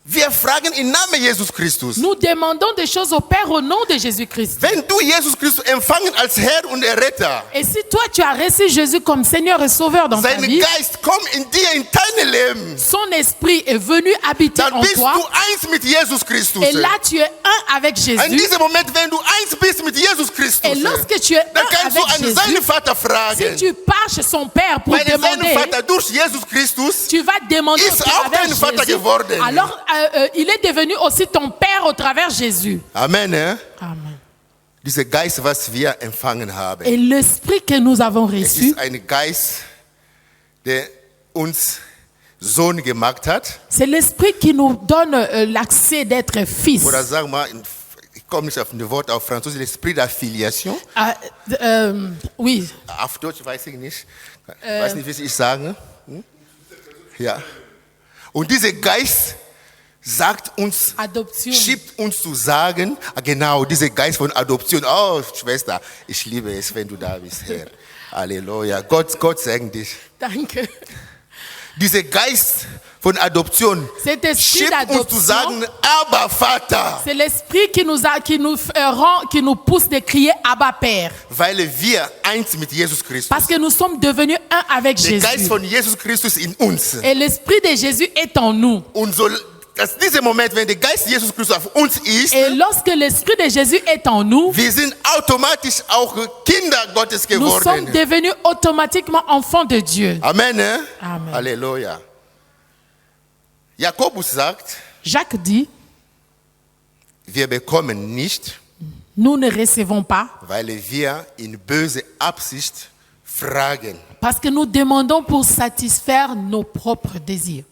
Wir fragen im Namen Jesus Christus. Nous demandons des choses au Père au nom de Jésus-Christ. Wenn du Jesus Christus empfangen als Herr und Erretter, Et si toi tu as reçu Jésus comme Seigneur et Sauveur dans ta sein vie, Geist kommt in dir, in dein Leben, son esprit est venu habiter dann en bist toi. du eins mit Jesus Christus. Et là tu es un avec In Jésus. diesem Moment, wenn du eins bist mit Jesus Christus, Et lorsque tu es dann un kannst du avec an Jésus, seinen Vater si fragen. tu pars chez son Père pour Weil sein demander, Vater durch Jesus Christus tu vas demander ist au auch travers dein Vater Jésus. geworden. Alors il est devenu aussi ton Père au travers Jésus. Amen. Ne? Amen. Dieser Geist, was wir empfangen haben, Et l'esprit que nous avons es reçu, ist ein Geist, der uns Sohn gemacht hat. c'est l'esprit qui nous donne l'accès d'être fils. Oder sagen wir mal, ich komme nicht auf ein Wort auf Französisch, l'esprit d'affiliation. Oui, Auf Deutsch weiß ich nicht. Weiß nicht, wie ich sagen. Ja. Und dieser Geist sagt uns, adoption. schiebt uns zu sagen, genau, dieser Geist von Adoption. Oh, Schwester, ich liebe es, wenn du da bist, Herr. Halleluja. Gott segne dich. Danke. Dieser Geist von Adoption Cet esprit schiebt uns zu d'adoption, sagen, aber Vater, c'est l'esprit qui nous pousse de crier Abba Père. weil wir eins mit Jesus Christus. Parce que nous sommes devenus un avec Der Geist Jésus. von Jesus Christus in uns. Et l'esprit de Jésus est en nous. Und so, dass dieser Moment, wenn der Geist Jesus Christus auf uns ist, Et lorsque l'esprit de Jésus est en nous, wir sind automatisch auch Kinder Gottes nous sommes geworden. devenus automatiquement enfants de Dieu. Amen. Ne? Amen. Halleluja. Jakobus sagt, Jacques dit, wir bekommen nicht, nous ne recevons pas weil wir in böse Absicht fragen. parce que nous demandons pour satisfaire nos propres désirs,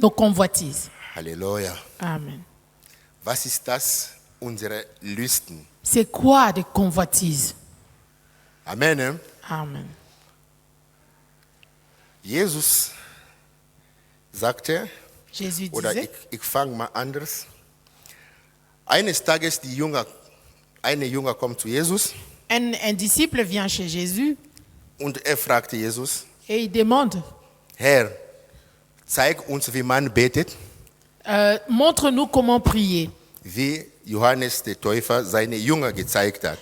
nos convoitises. Halleluja. Amen. Was ist das? Unsere Lüsten. C'est quoi des convoitises? Amen. Ne? Amen. Jesus sagte, Jésus oder disait, ich fange mal anders. Eines Tages eine Jünger kommt zu Jesus un disciple vient chez Jésus und er fragte Jesus, et il demande, Herr, zeig uns, wie man betet, montre-nous comment prier. wie Johannes der Täufer seine Jünger gezeigt hat.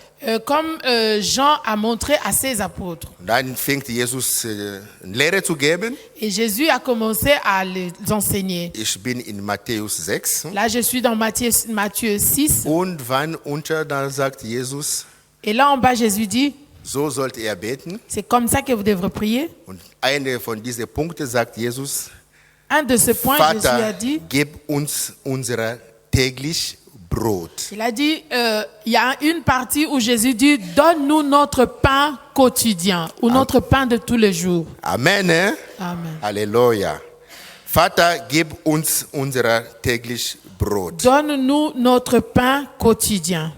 Comme Jean a montré à ses apôtres. Und dann fängt Jesus eine Lehre zu geben. Et Jésus a commencé à les enseigner. Ich bin in Matthäus 6. Là, je suis dans Matthieu 6. Und wann unter, dann sagt Jesus, Et là, en bas, Jésus dit, so sollte er beten. c'est comme ça que vous devrez prier. Und einer von diesen Punkten sagt Jesus, Un de ces points, Jésus a Vater, dit, gib uns unser täglich Brot. il a dit, il y a une partie où Jésus dit, donne-nous notre pain quotidien ou notre pain de tous les jours. Amen. Ne? Amen. Halleluja. Vater, gib uns unser täglich Brot. Donne-nous notre pain quotidien.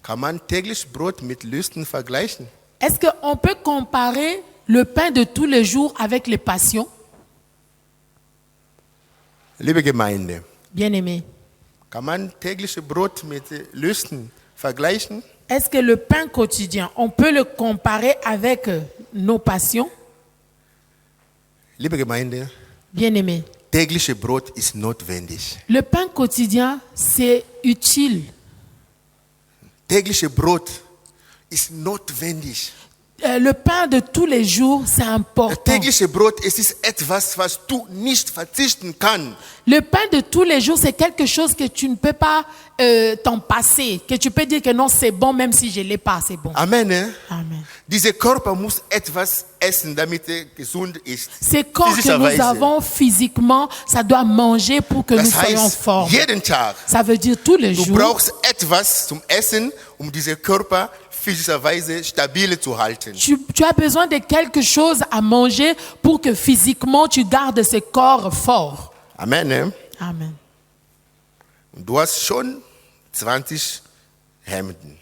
Kann man täglich Brot mit Lüsten vergleichen? Est-ce qu'on peut comparer le pain de tous les jours avec les passions? Liebe Gemeinde, Bien-aimés, Kann man tägliche Brot mit Lüsten vergleichen? Est-ce que le pain quotidien, on peut le comparer avec nos passions? Liebe Gemeinde, Bien-aimés, tägliche Brot ist notwendig. le pain quotidien, c'est utile. Tägliche Brot ist notwendig. Le pain de tous les jours, c'est Das important. tägliche Brot, es ist etwas, was du nicht verzichten kannst. Le pain de tous les jours, c'est quelque chose que tu ne peux pas t'en passer, que tu peux dire que non, c'est bon, même si je ne l'ai pas, c'est bon. Amen. Ne? Amen. Dieser Körper muss etwas essen, damit er gesund ist. Ces corps que Physischerweise. nous avons physiquement, ça doit manger pour que nous Das soyons heißt, forts. jeden Tag. Ça veut dire tous les Du jours. brauchst etwas zum Essen, um diesen Körper physischerweise stabil zu halten. Tu as besoin de quelque chose à manger pour que physiquement tu gardes ce corps fort. Amen. Ne? Amen. Und du hast schon 20 Hemden.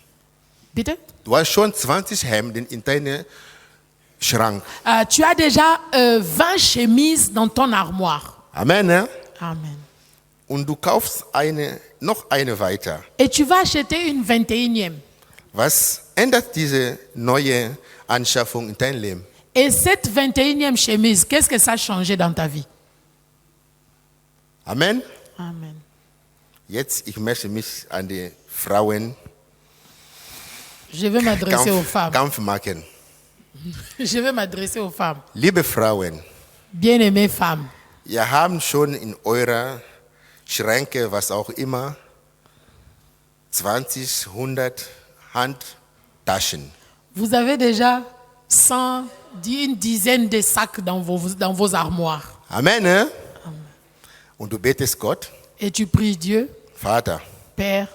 Bitte? Du hast schon 20 Hemden in deinem Schrank. Tu as déjà 20 chemises dans ton armoire. Amen. Ne? Amen. Und du kaufst noch eine weiter. Et tu vas acheter une 21e. Was ändert diese neue Anschaffung in dein Leben? Et cette 21e chemise, qu'est-ce que ça a changé dans ta vie? Amen. Amen. Jetzt, ich möchte mich an die Frauen Je vais m'adresser aux femmes. Kampf machen. Je vais m'adresser aux femmes. Liebe Frauen, Bien-aimées femmes, ihr habt schon in eurer Schränke, was auch immer, 20, 100 Handtaschen. vous avez déjà 100, une dizaine de sacs dans vos armoires. Amen. Ne? Und du betest Gott, Et tu pries Dieu, Vater. Père.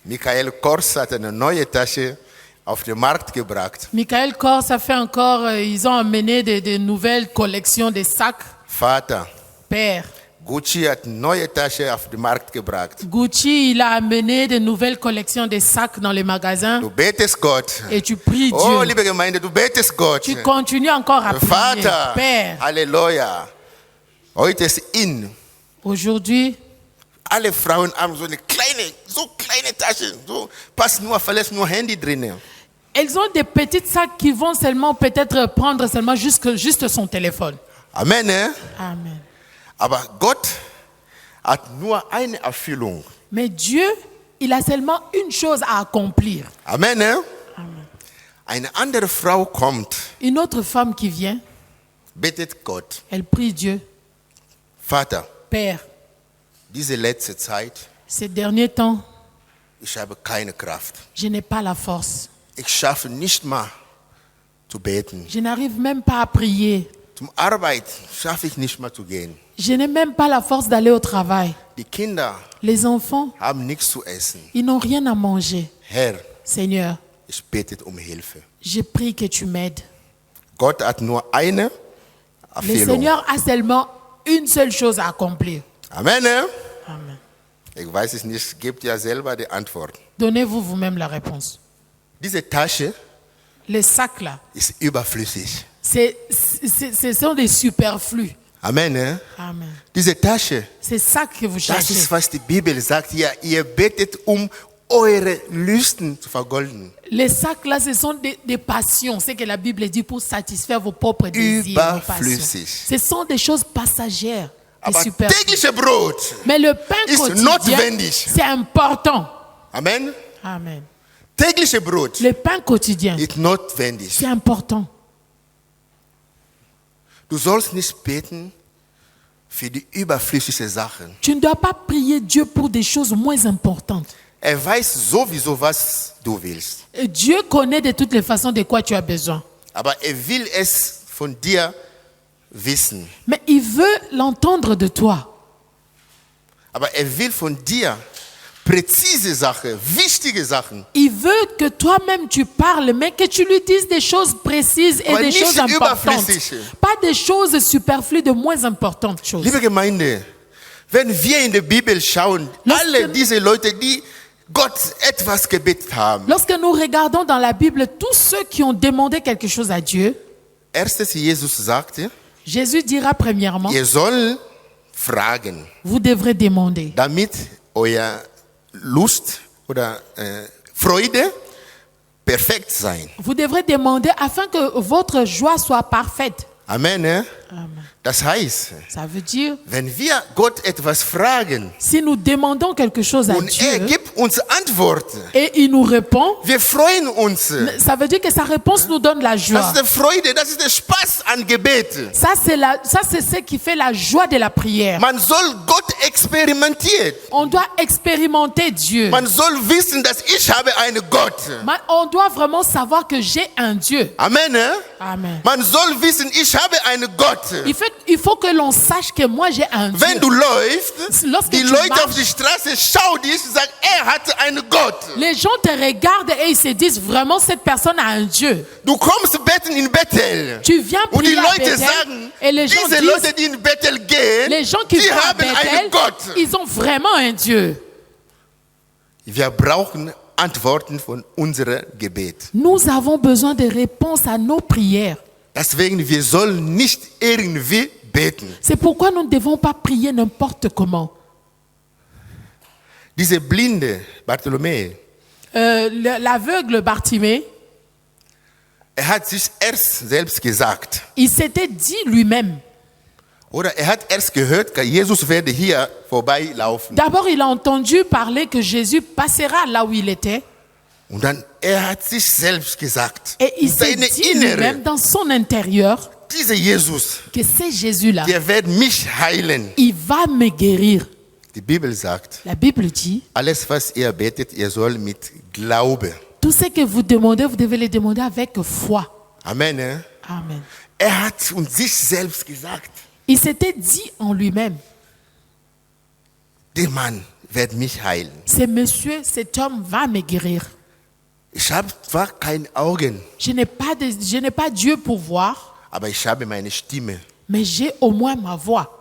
Michael Kors hat eine neue Tasche auf den Markt gebracht. Michael Kors, ça fait encore, ils ont amené de nouvelles collections de sacs. Vater. Père. Gucci hat eine neue Tasche auf den Markt gebracht. Gucci, il a amené de nouvelles collections de sacs dans les magasins. Du betest Gott. Et tu pries Oh, Dieu. liebe Gemeinde, du betest Gott. Tu continues encore à prier. Vater. Père, Halleluja. Heute ist in. aujourd'hui, Alle Frauen haben so kleine Taschen. So, passt nur, verlässt nur Handy drin. elles ont des petits sacs qui vont seulement peut-être prendre seulement juste son téléphone. Amen. Ne? Amen. Aber Gott hat nur eine Erfüllung. Mais Dieu, il a seulement une chose à accomplir. Amen. Ne? Amen. Eine andere Frau kommt, Une autre femme qui vient, betet Gott. elle prie Dieu. Vater, Père, diese letzte Zeit, ces derniers temps, ich habe keine Kraft. je n'ai pas la force. Ich schaffe nicht mal zu beten. Je n'arrive même pas à prier. Zum Arbeit schaffe ich nicht mal zu gehen. Je n'ai même pas la force d'aller au travail. Die Kinder Les enfants, haben nichts zu essen. ils n'ont rien à manger. Herr, Seigneur, ich bete um Hilfe. je prie que tu m'aides. Gott hat nur eine Le Erfüllung. Seigneur a seulement une seule chose à accomplir. Amen. Ne? Amen. Ich weiß es nicht, gebt ja selber die Antwort. Donnez-vous vous-même la réponse. Diese Tasche Les sacs là, ist überflüssig. ce sont des superflus. Amen. Ne? Amen. Diese Tasche, C'est ça que vous das cherchez. ist, was die Bibel sagt. Ja, ihr betet, eure Lüsten zu vergolden. Les sacs là, ce sont des passions. C'est que la Bible dit pour satisfaire vos propres désirs. Vos passions. Überflüssig. Ce sont des choses passagères. Des Aber superflus. tägliche Brot, Mais le pain ist quotidien, notwendig. c'est important. Amen. Amen. Tägliche Brot Le pain quotidien, ist notwendig. c'est important. Du sollst nicht beten für die überflüssigen Sachen. Tu ne dois pas prier Dieu pour des choses moins importantes. Weiß sowieso, was du willst. Et Dieu connaît de toutes les façons de quoi tu as besoin. Aber will es von dir wissen. Mais il veut l'entendre de toi. Aber will von dir präzise Sachen, wichtige Sachen. Il veut que toi-même tu parles, mais que tu lui dises des choses précises et Aber des nicht choses importantes. überflüssig. Pas des choses superflues, de moins importantes choses. Liebe Gemeinde, wenn wir in der Bibel schauen, alle diese Leute, die Gott etwas gebetet haben. Lorsque nous regardons dans la Bible, tous ceux qui ont demandé quelque chose à Dieu, Erstes Jesus sagte, Jésus dira premièrement, ihr sollt fragen, Vous devrez demander. damit euer Lust oder Freude perfekt sein. Vous devrez demander afin que votre joie soit parfaite. Amen. Ne? Amen. Das heißt, Ça veut dire, wenn wir Gott etwas fragen si nous demandons quelque chose à und Dieu gibt uns Antworten, et il nous répond, wir freuen uns. ça veut dire que sa réponse nous donne la Das joie. ist die Freude, das ist der Spaß an Gebet. Ça, c'est ce qui fait la joie de la prière. Man soll Gott experimentieren. On doit expérimenter Dieu. Man soll wissen, dass ich habe einen Gott. On doit vraiment savoir que j'ai un Dieu. Amen. Ne? Amen. Man soll wissen, ich habe einen Gott. Il faut que l'on sache que moi j'ai un Dieu. Wenn du läufst, Lorsque die tu Leute marches, auf die Straße schauen dich und sagen, hat einen Gott. les gens te regardent et ils se disent vraiment cette personne a un Dieu. Du kommst beten in Bethel. Tu viens Und die prier à Leute Bethel sagen, et les gens diese disent, Leute, die in Bethel gehen, les gens qui die vont à haben einen Bethel, Gott. ils ont vraiment un Dieu. Wir brauchen Antworten von unserem Gebet. Nous avons besoin de réponses à nos prières. Deswegen, wir sollen nicht irgendwie beten. C'est pourquoi nous ne devons pas prier n'importe comment. Diese blinde Bartholomäus, L'aveugle Bartimée, hat sich erst selbst gesagt, il s'était dit lui-même. oder hat erst gehört, Jesus werde hier vorbeilaufen. D'abord, il a entendu parler que Jésus passera là où il était. Und dann, hat sich selbst gesagt, Et il s'est seine dit lui-même Innere, dans son intérieur dieser Jesus, que c'est Jésus-là. der wird mich heilen. Il va me guérir. Die Bibel sagt, La Bible dit, alles was ihr betet, ihr soll mit Glaube. tout ce que vous demandez, vous devez le demander avec foi. Amen. Ne? Amen. Hat uns sich selbst gesagt, Il s'était dit en lui-même, der Mann wird mich heilen. ce monsieur, cet homme va me guérir. Ich habe zwar keine Augen, Je n'ai pas Dieu pour voir, aber ich habe meine Stimme. mais j'ai au moins ma voix.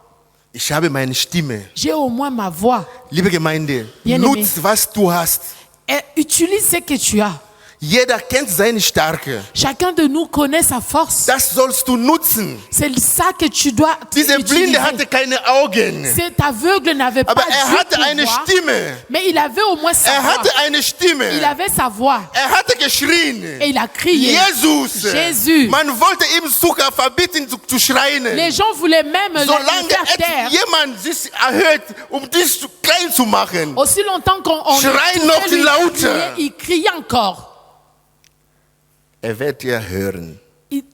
Ich habe meine Stimme. J'ai au moins ma voix. Liebe Gemeinde, Bien-aimé. nutz, was du hast. Et utilise ce que tu as. Jeder kennt seine Stärke. Chacun de nous connaît sa force. Das sollst du nutzen. C'est ça que tu dois Dieser utiliser. Blinde hatte keine Augen, Cet aveugle n'avait pas aber Dieu hatte pour eine voir, Stimme. mais il avait au moins sa voix. Hatte eine Stimme. Il avait sa voix Hatte geschrien. et il a crié. Jesus. Jésus. Man wollte ihm sogar verbieten zu schreien. Les gens voulaient même le Solange faire taire. jemand sich erhöht, dich klein zu machen. Aussi longtemps qu'on Schrei noch lui lauter. criait, il criait encore. Wird dir hören.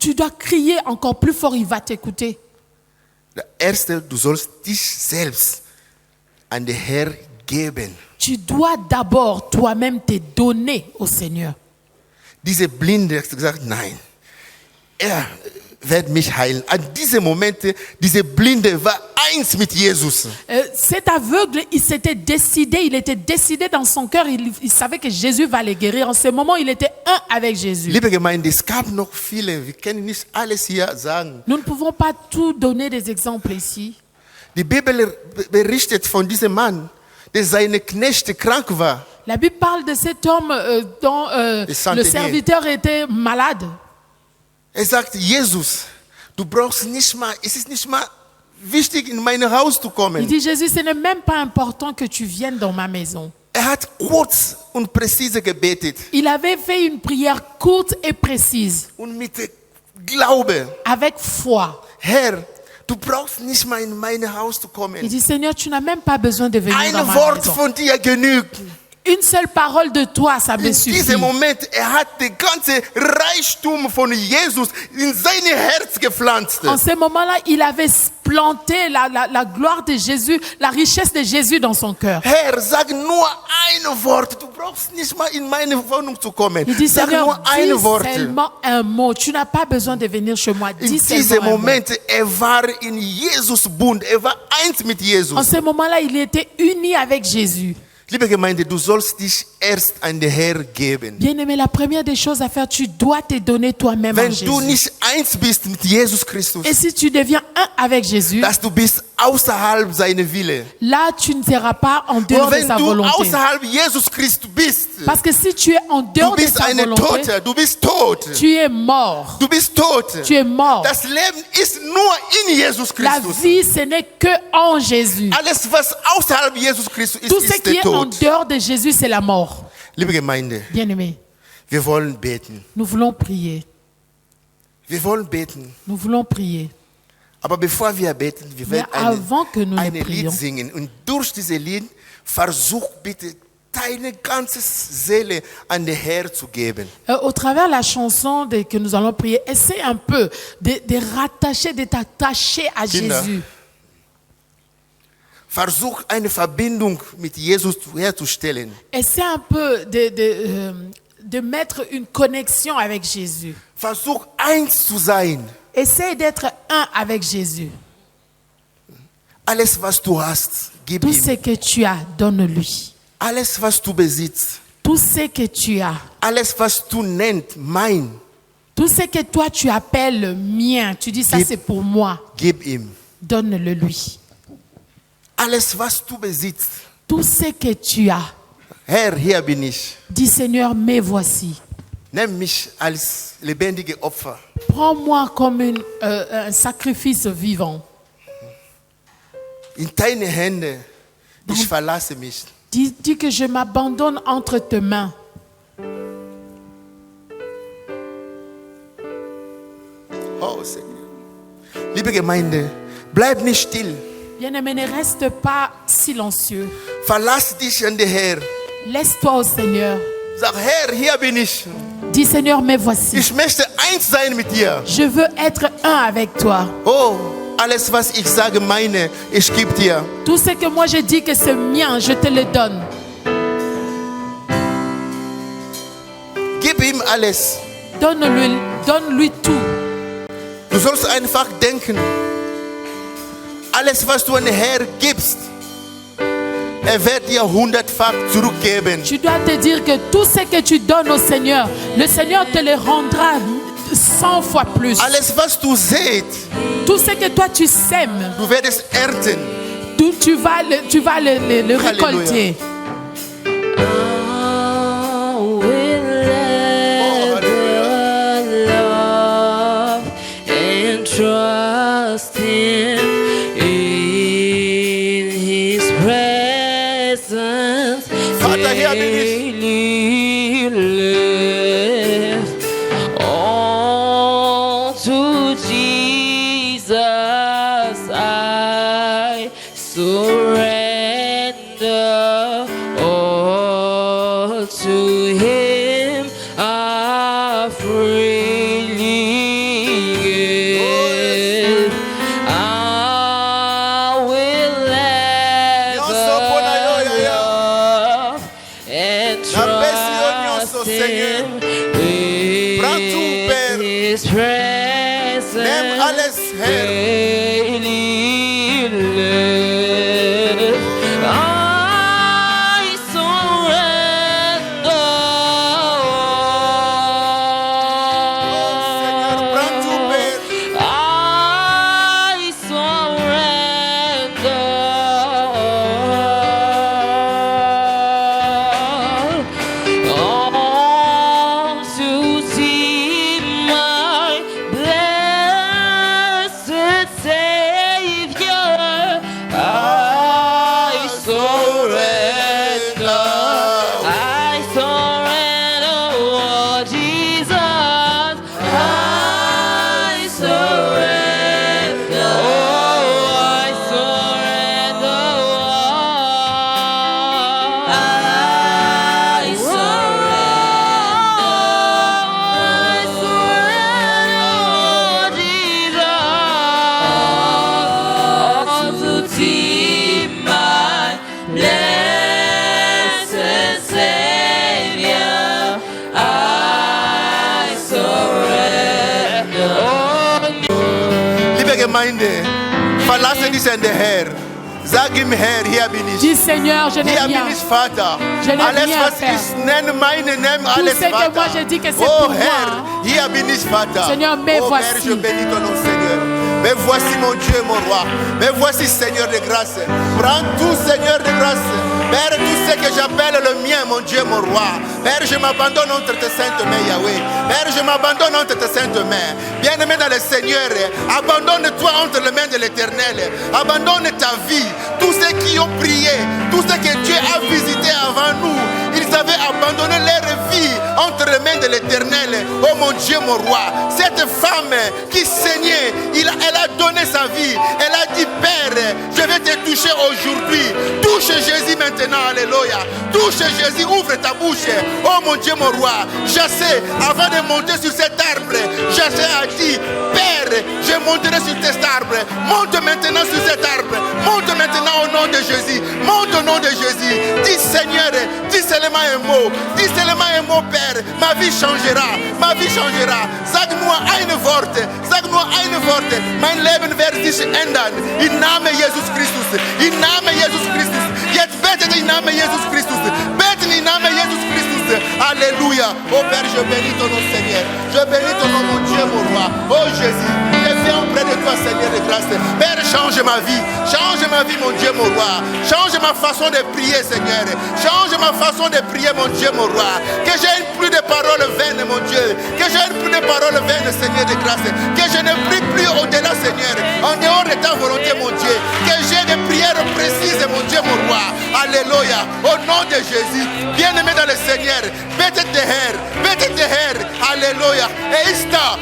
Tu dois crier encore plus fort, il va t'écouter. Das Erste, du sollst dich selbst an den Herr geben. Tu dois d'abord toi-même te donner au Seigneur. Diese Blinde hat gesagt, nein, wird mich heilen. An diesem Moment, diese Blinde war eins mit Jesus. Cet aveugle, il était décidé dans son cœur, il savait que Jésus va le guérir. En ce moment, il était un avec Jésus. Liebe Gemeinde, es gab noch viele, wir können nicht alles hier sagen. Nous ne pouvons pas tout donner des exemples ici. Die Bibel berichtet von diesem Mann, der seine Knechte krank war. La Bible parle de cet homme dont le serviteur était malade. Sagt, Jesus, du brauchst nicht mal, es ist nicht mal wichtig, in mein Haus zu kommen. Il dit, Jésus, ce n'est même pas important que tu viennes dans ma maison. Hat kurz und präzise gebetet. Il avait fait une prière courte et précise. Und mit Glaube. Avec foi. Herr, du brauchst nicht mal in mein Haus zu kommen. Il dit, Seigneur, tu n'as même pas besoin de venir dans Ein ma Wort maison. von dir genügt. Une seule parole de toi, ça me In suffit. diesem Moment, hat den ganzen Reichtum von Jesus in sein Herz gepflanzt. En ce moment-là, il avait planté la gloire de Jésus, la richesse de Jésus dans son cœur. Herr, sag nur ein Wort. Du brauchst nicht mal in meine Wohnung zu kommen. Il dit, Sag Seigneur, nur ein dis Wort. seulement un mot. Tu n'as pas besoin de venir chez moi. In Dis diesem seulement un mot. Moment, war in Jesus Bund. War eins mit Jesus. En ce moment-là, il était uni avec Jésus. Liebe Gemeinde, du sollst dich zuerst an den Herr geben. Bien-aimé, la première des choses à faire, tu dois te donner toi-même à Wenn Jésus. du nicht eins bist mit Jesus Christus, Et si tu deviens un avec Jésus, dass du bist außerhalb seiner Wille. là, tu ne seras pas en dehors Und de wenn sa du volonté. außerhalb Jesus Christus bist, Parce que si tu es en du dehors de bist sa eine volonté, Tote, du bist tot. tu es mort. Du bist tot. Tu es mort. Das Leben ist nur in Jesus La Christus. vie, ce n'est que en Jésus. Alles, was außerhalb Jesus Christus ist, Tout ce ist qui der est en Tod. dehors de Jésus, c'est la mort. Liebe Gemeinde, Bien-aimé, wir wollen beten. nous voulons prier. Wir wollen beten. Nous voulons prier. Aber bevor wir beten, wir Mais werden avant que nous ne ein Lied prions, singen. Und durch dieses Lied versuch bitte, deine ganze Seele an den Herr zu geben. au travers de la chanson que nous allons prier, essaie un peu de rattacher, de t'attacher à Kinder. Jésus. Versuch eine Verbindung mit Jesus herzustellen. Essaie un peu de mettre une connexion avec Jésus. Versuch eins zu sein. Essaie d'être un avec Jésus. Alles, was du hast, gib Tout ce ihm. que tu as, donne-lui. Alles, was du besitzt. Tout ce que tu as, Alles, was du nennst, mein, tout ce que toi tu appelles mien, tu dis ça Gib- c'est pour moi, gib ihm. donne-le lui. Alles, was du besitzt. Tout ce que tu as, Herr, hier bin ich. dis Seigneur, me voici. Nimm mich als lebendige Opfer. Prends-moi comme un sacrifice vivant. In deine Hände. Ich verlasse mich. Dis que je m'abandonne entre tes mains. Oh, Seigneur. Liebe Gemeinde, bleib nicht still. Bien-aimé, ne reste pas silencieux. Verlass dich an den Herr. Laisse-toi au Seigneur. Sag, Herr, hier bin ich. Dis Seigneur, me voici. Ich möchte eins sein mit dir. Je veux être un avec toi. Oh, alles, was ich sage, meine, ich gebe dir. Tout ce que moi je dis que c'est mien, je te le donne. Gib ihm alles. Donne-lui tout. Du sollst einfach denken, alles, was du an den Herr gibst, wird dir 100-fach zurückgeben. Tu dois te dire que tout ce que tu donnes au Seigneur, le Seigneur te le rendra 100 fois plus. Alles, was du säst, Tout ce que toi tu sèmes, du wirst ernten. tu vas le récolter. I will Oh, ever love and trust Him in His presence. Vater, hier bin ich. Daily live. All to Jesus I surrender. All to Him I freely give. I will Nyonso mpona yo, ever Yaya. love and Napesi yo nyonso, trust Seigneur. Him Prends tout, Père. in His presence. Nimm alles, Herr. Daily live. I surrender. Seigneur, prends tout, Père. I surrender. All to see my blessed Savior. I surrender. I surrender, oh Jesus. I surrender. Oh, I surrender. I surrender. All to thee, my blessed Savior, I surrender. Liebe Gemeinde, verlasse dich an den Herr. Sag ihm, Herr, hier bin ich. Dis Seigneur, je n'ai Hier rien. bin ich, Vater. Je n'ai Alles, rien à was faire. ich nenne, meine Namen, Tout alles, ce que Vater. moi je dis que c'est Oh, pour Herr, moi. hier bin ich, Vater. Seigneur, me oh, voici. Père, je bénis ton nom, Seigneur. Me voici, mon Dieu, mon roi. Me voici, Seigneur de grâce. Prends tout, Seigneur de grâce. Père, tout ce que j'appelle le mien, mon Dieu, mon roi. Père, je m'abandonne entre tes saintes mains, Yahweh. Père, je m'abandonne entre tes saintes mains. Bien-aimé dans le Seigneur, abandonne-toi entre les mains de l'Éternel. Abandonne ta vie. Tous ceux qui ont prié, tous ceux que Dieu a visités avant nous, ils avaient abandonné leur vie entre les mains de l'Éternel. Oh mon Dieu, mon roi, cette femme qui saignait, elle a donné sa vie. Elle a dit, Père, je vais te toucher aujourd'hui. Touche Jésus maintenant, alléluia. Touche Jésus, ouvre ta bouche. Oh mon Dieu, mon roi, Jassé, avant de monter sur cet arbre, Jassé a dit, Père, je monterai sur cet arbre. Monte maintenant sur cet arbre. Monte maintenant au nom de Jésus. Monte au nom de Jésus. Dis Seigneur, dis seulement un mot. Dis seulement un mot, Père. Ma vie changera. Ma vie changera. Sag-moi ein Wort. Sag-moi ein Wort. Mein Leben wird sich ändern. Im Namen Jesus Christus. Im Namen Jesus Christus. Jetzt betet im Namen Jesus Christus. Betet im Namen Jesus Christus. Alléluia. Oh Père, je bénis ton nom, Seigneur. Je bénis ton nom, mon Dieu, mon roi. Oh Jésus, je viens auprès de toi, Seigneur de grâce. Père, change ma vie. Change ma vie, mon Dieu, mon roi. Change ma façon de prier, Seigneur. Change ma façon de prier, mon Dieu, mon roi. Que j'ai plus de paroles vaines, mon Dieu. Que j'ai plus de paroles vaines, Seigneur de grâce. Que je ne prie plus au-delà, Seigneur. En dehors de ta volonté, mon Dieu. Que j'ai des prières précises, mon Dieu, mon roi. Alléluia. Au nom de Jésus. Bien-aimé dans le Seigneur. Bitte der Herr. Bitte der Herr. Halleluja. Ist da.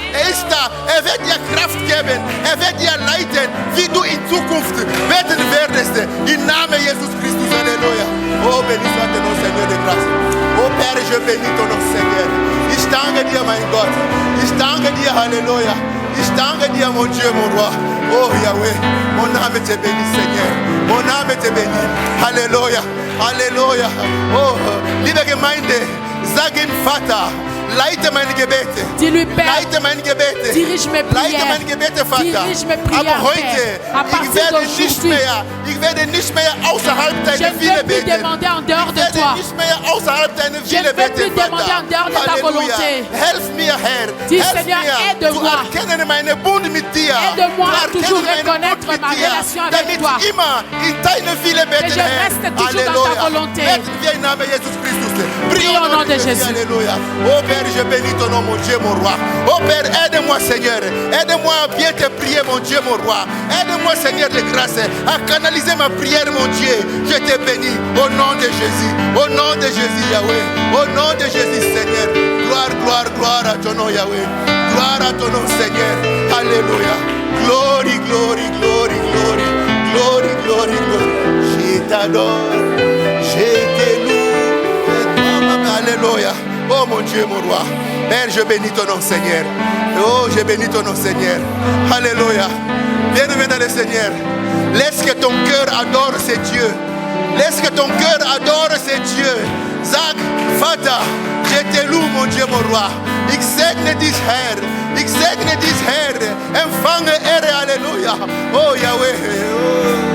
Wird dir Kraft geben. Wird dir leiten, wie du in Zukunft beten werdest. Im Namen Jesus Christus. Alléluia. Oh, béni soit ton nom, Seigneur de grâce. Oh, Père, je bénis ton nom, Seigneur. Ich danke dir, mein Gott. Ich danke dir, Halleluja. Ich danke dir, mon Dieu, mon roi. Oh, Yahweh. Mon âme te bénit, Seigneur. Mon âme te bénit. Halleluja. Halleluja. Oh, liebe Gemeinde, sag ihm Vater. Leite meine Gebete. Dis-lui, Père, Leite meine Gebete. dirige mes prières. Leite meine Gebete, Vater. Dirige mes prières, Aber heute, Père. À partir ich werde nicht mehr außerhalb Je deiner ne Wille veux plus beten. demander en dehors Ich de werde toi. nicht mehr außerhalb deiner Je Wille ne veux beten, plus demander Vater. en dehors de ta Halleluja. volonté. Helf mir, Herr. Dis, Helf Seigneur, mir, aide-moi. zu erkennen meine Bund mit dir. Aide-moi à Zu toujours erkennen meine reconnaître Bund ma mit dir, relation avec damit toi. immer in deiner Wille beten, je Herr. reste toujours dans ta volonté. Beten wir im Namen Jesus Christus. Prions au nom de Jésus. Alléluia. Oh Père, je bénis ton nom, mon Dieu, mon roi. Oh Père, aide-moi, Seigneur. Aide-moi à bien te prier, mon Dieu, mon roi. Aide-moi, Seigneur de grâce, à canaliser ma prière, mon Dieu. Je te bénis au nom de Jésus. Au nom de Jésus, Yahweh. Au nom de Jésus, Seigneur. Gloire, gloire, gloire à ton nom, Yahweh. Gloire à ton nom, Seigneur. Alléluia. Glory, glory, glory, glory. Glory, glory, glory. Je t'adore. Je te loue. Alléluia. Oh mon Dieu, mon roi. Père, je bénis ton nom, Seigneur. Oh, je bénis ton nom, Seigneur. Alléluia. Bien-aimé dans le Seigneur. Laisse que ton cœur adore ce Dieu. Laisse que ton cœur adore ce Dieu. Sag, Vater, je te loue, mon Dieu, mon roi. Ich segne dich, Herr. Ich segne dich, Herr. Empfange Ehre, Alléluia. Oh, Yahweh. Oh.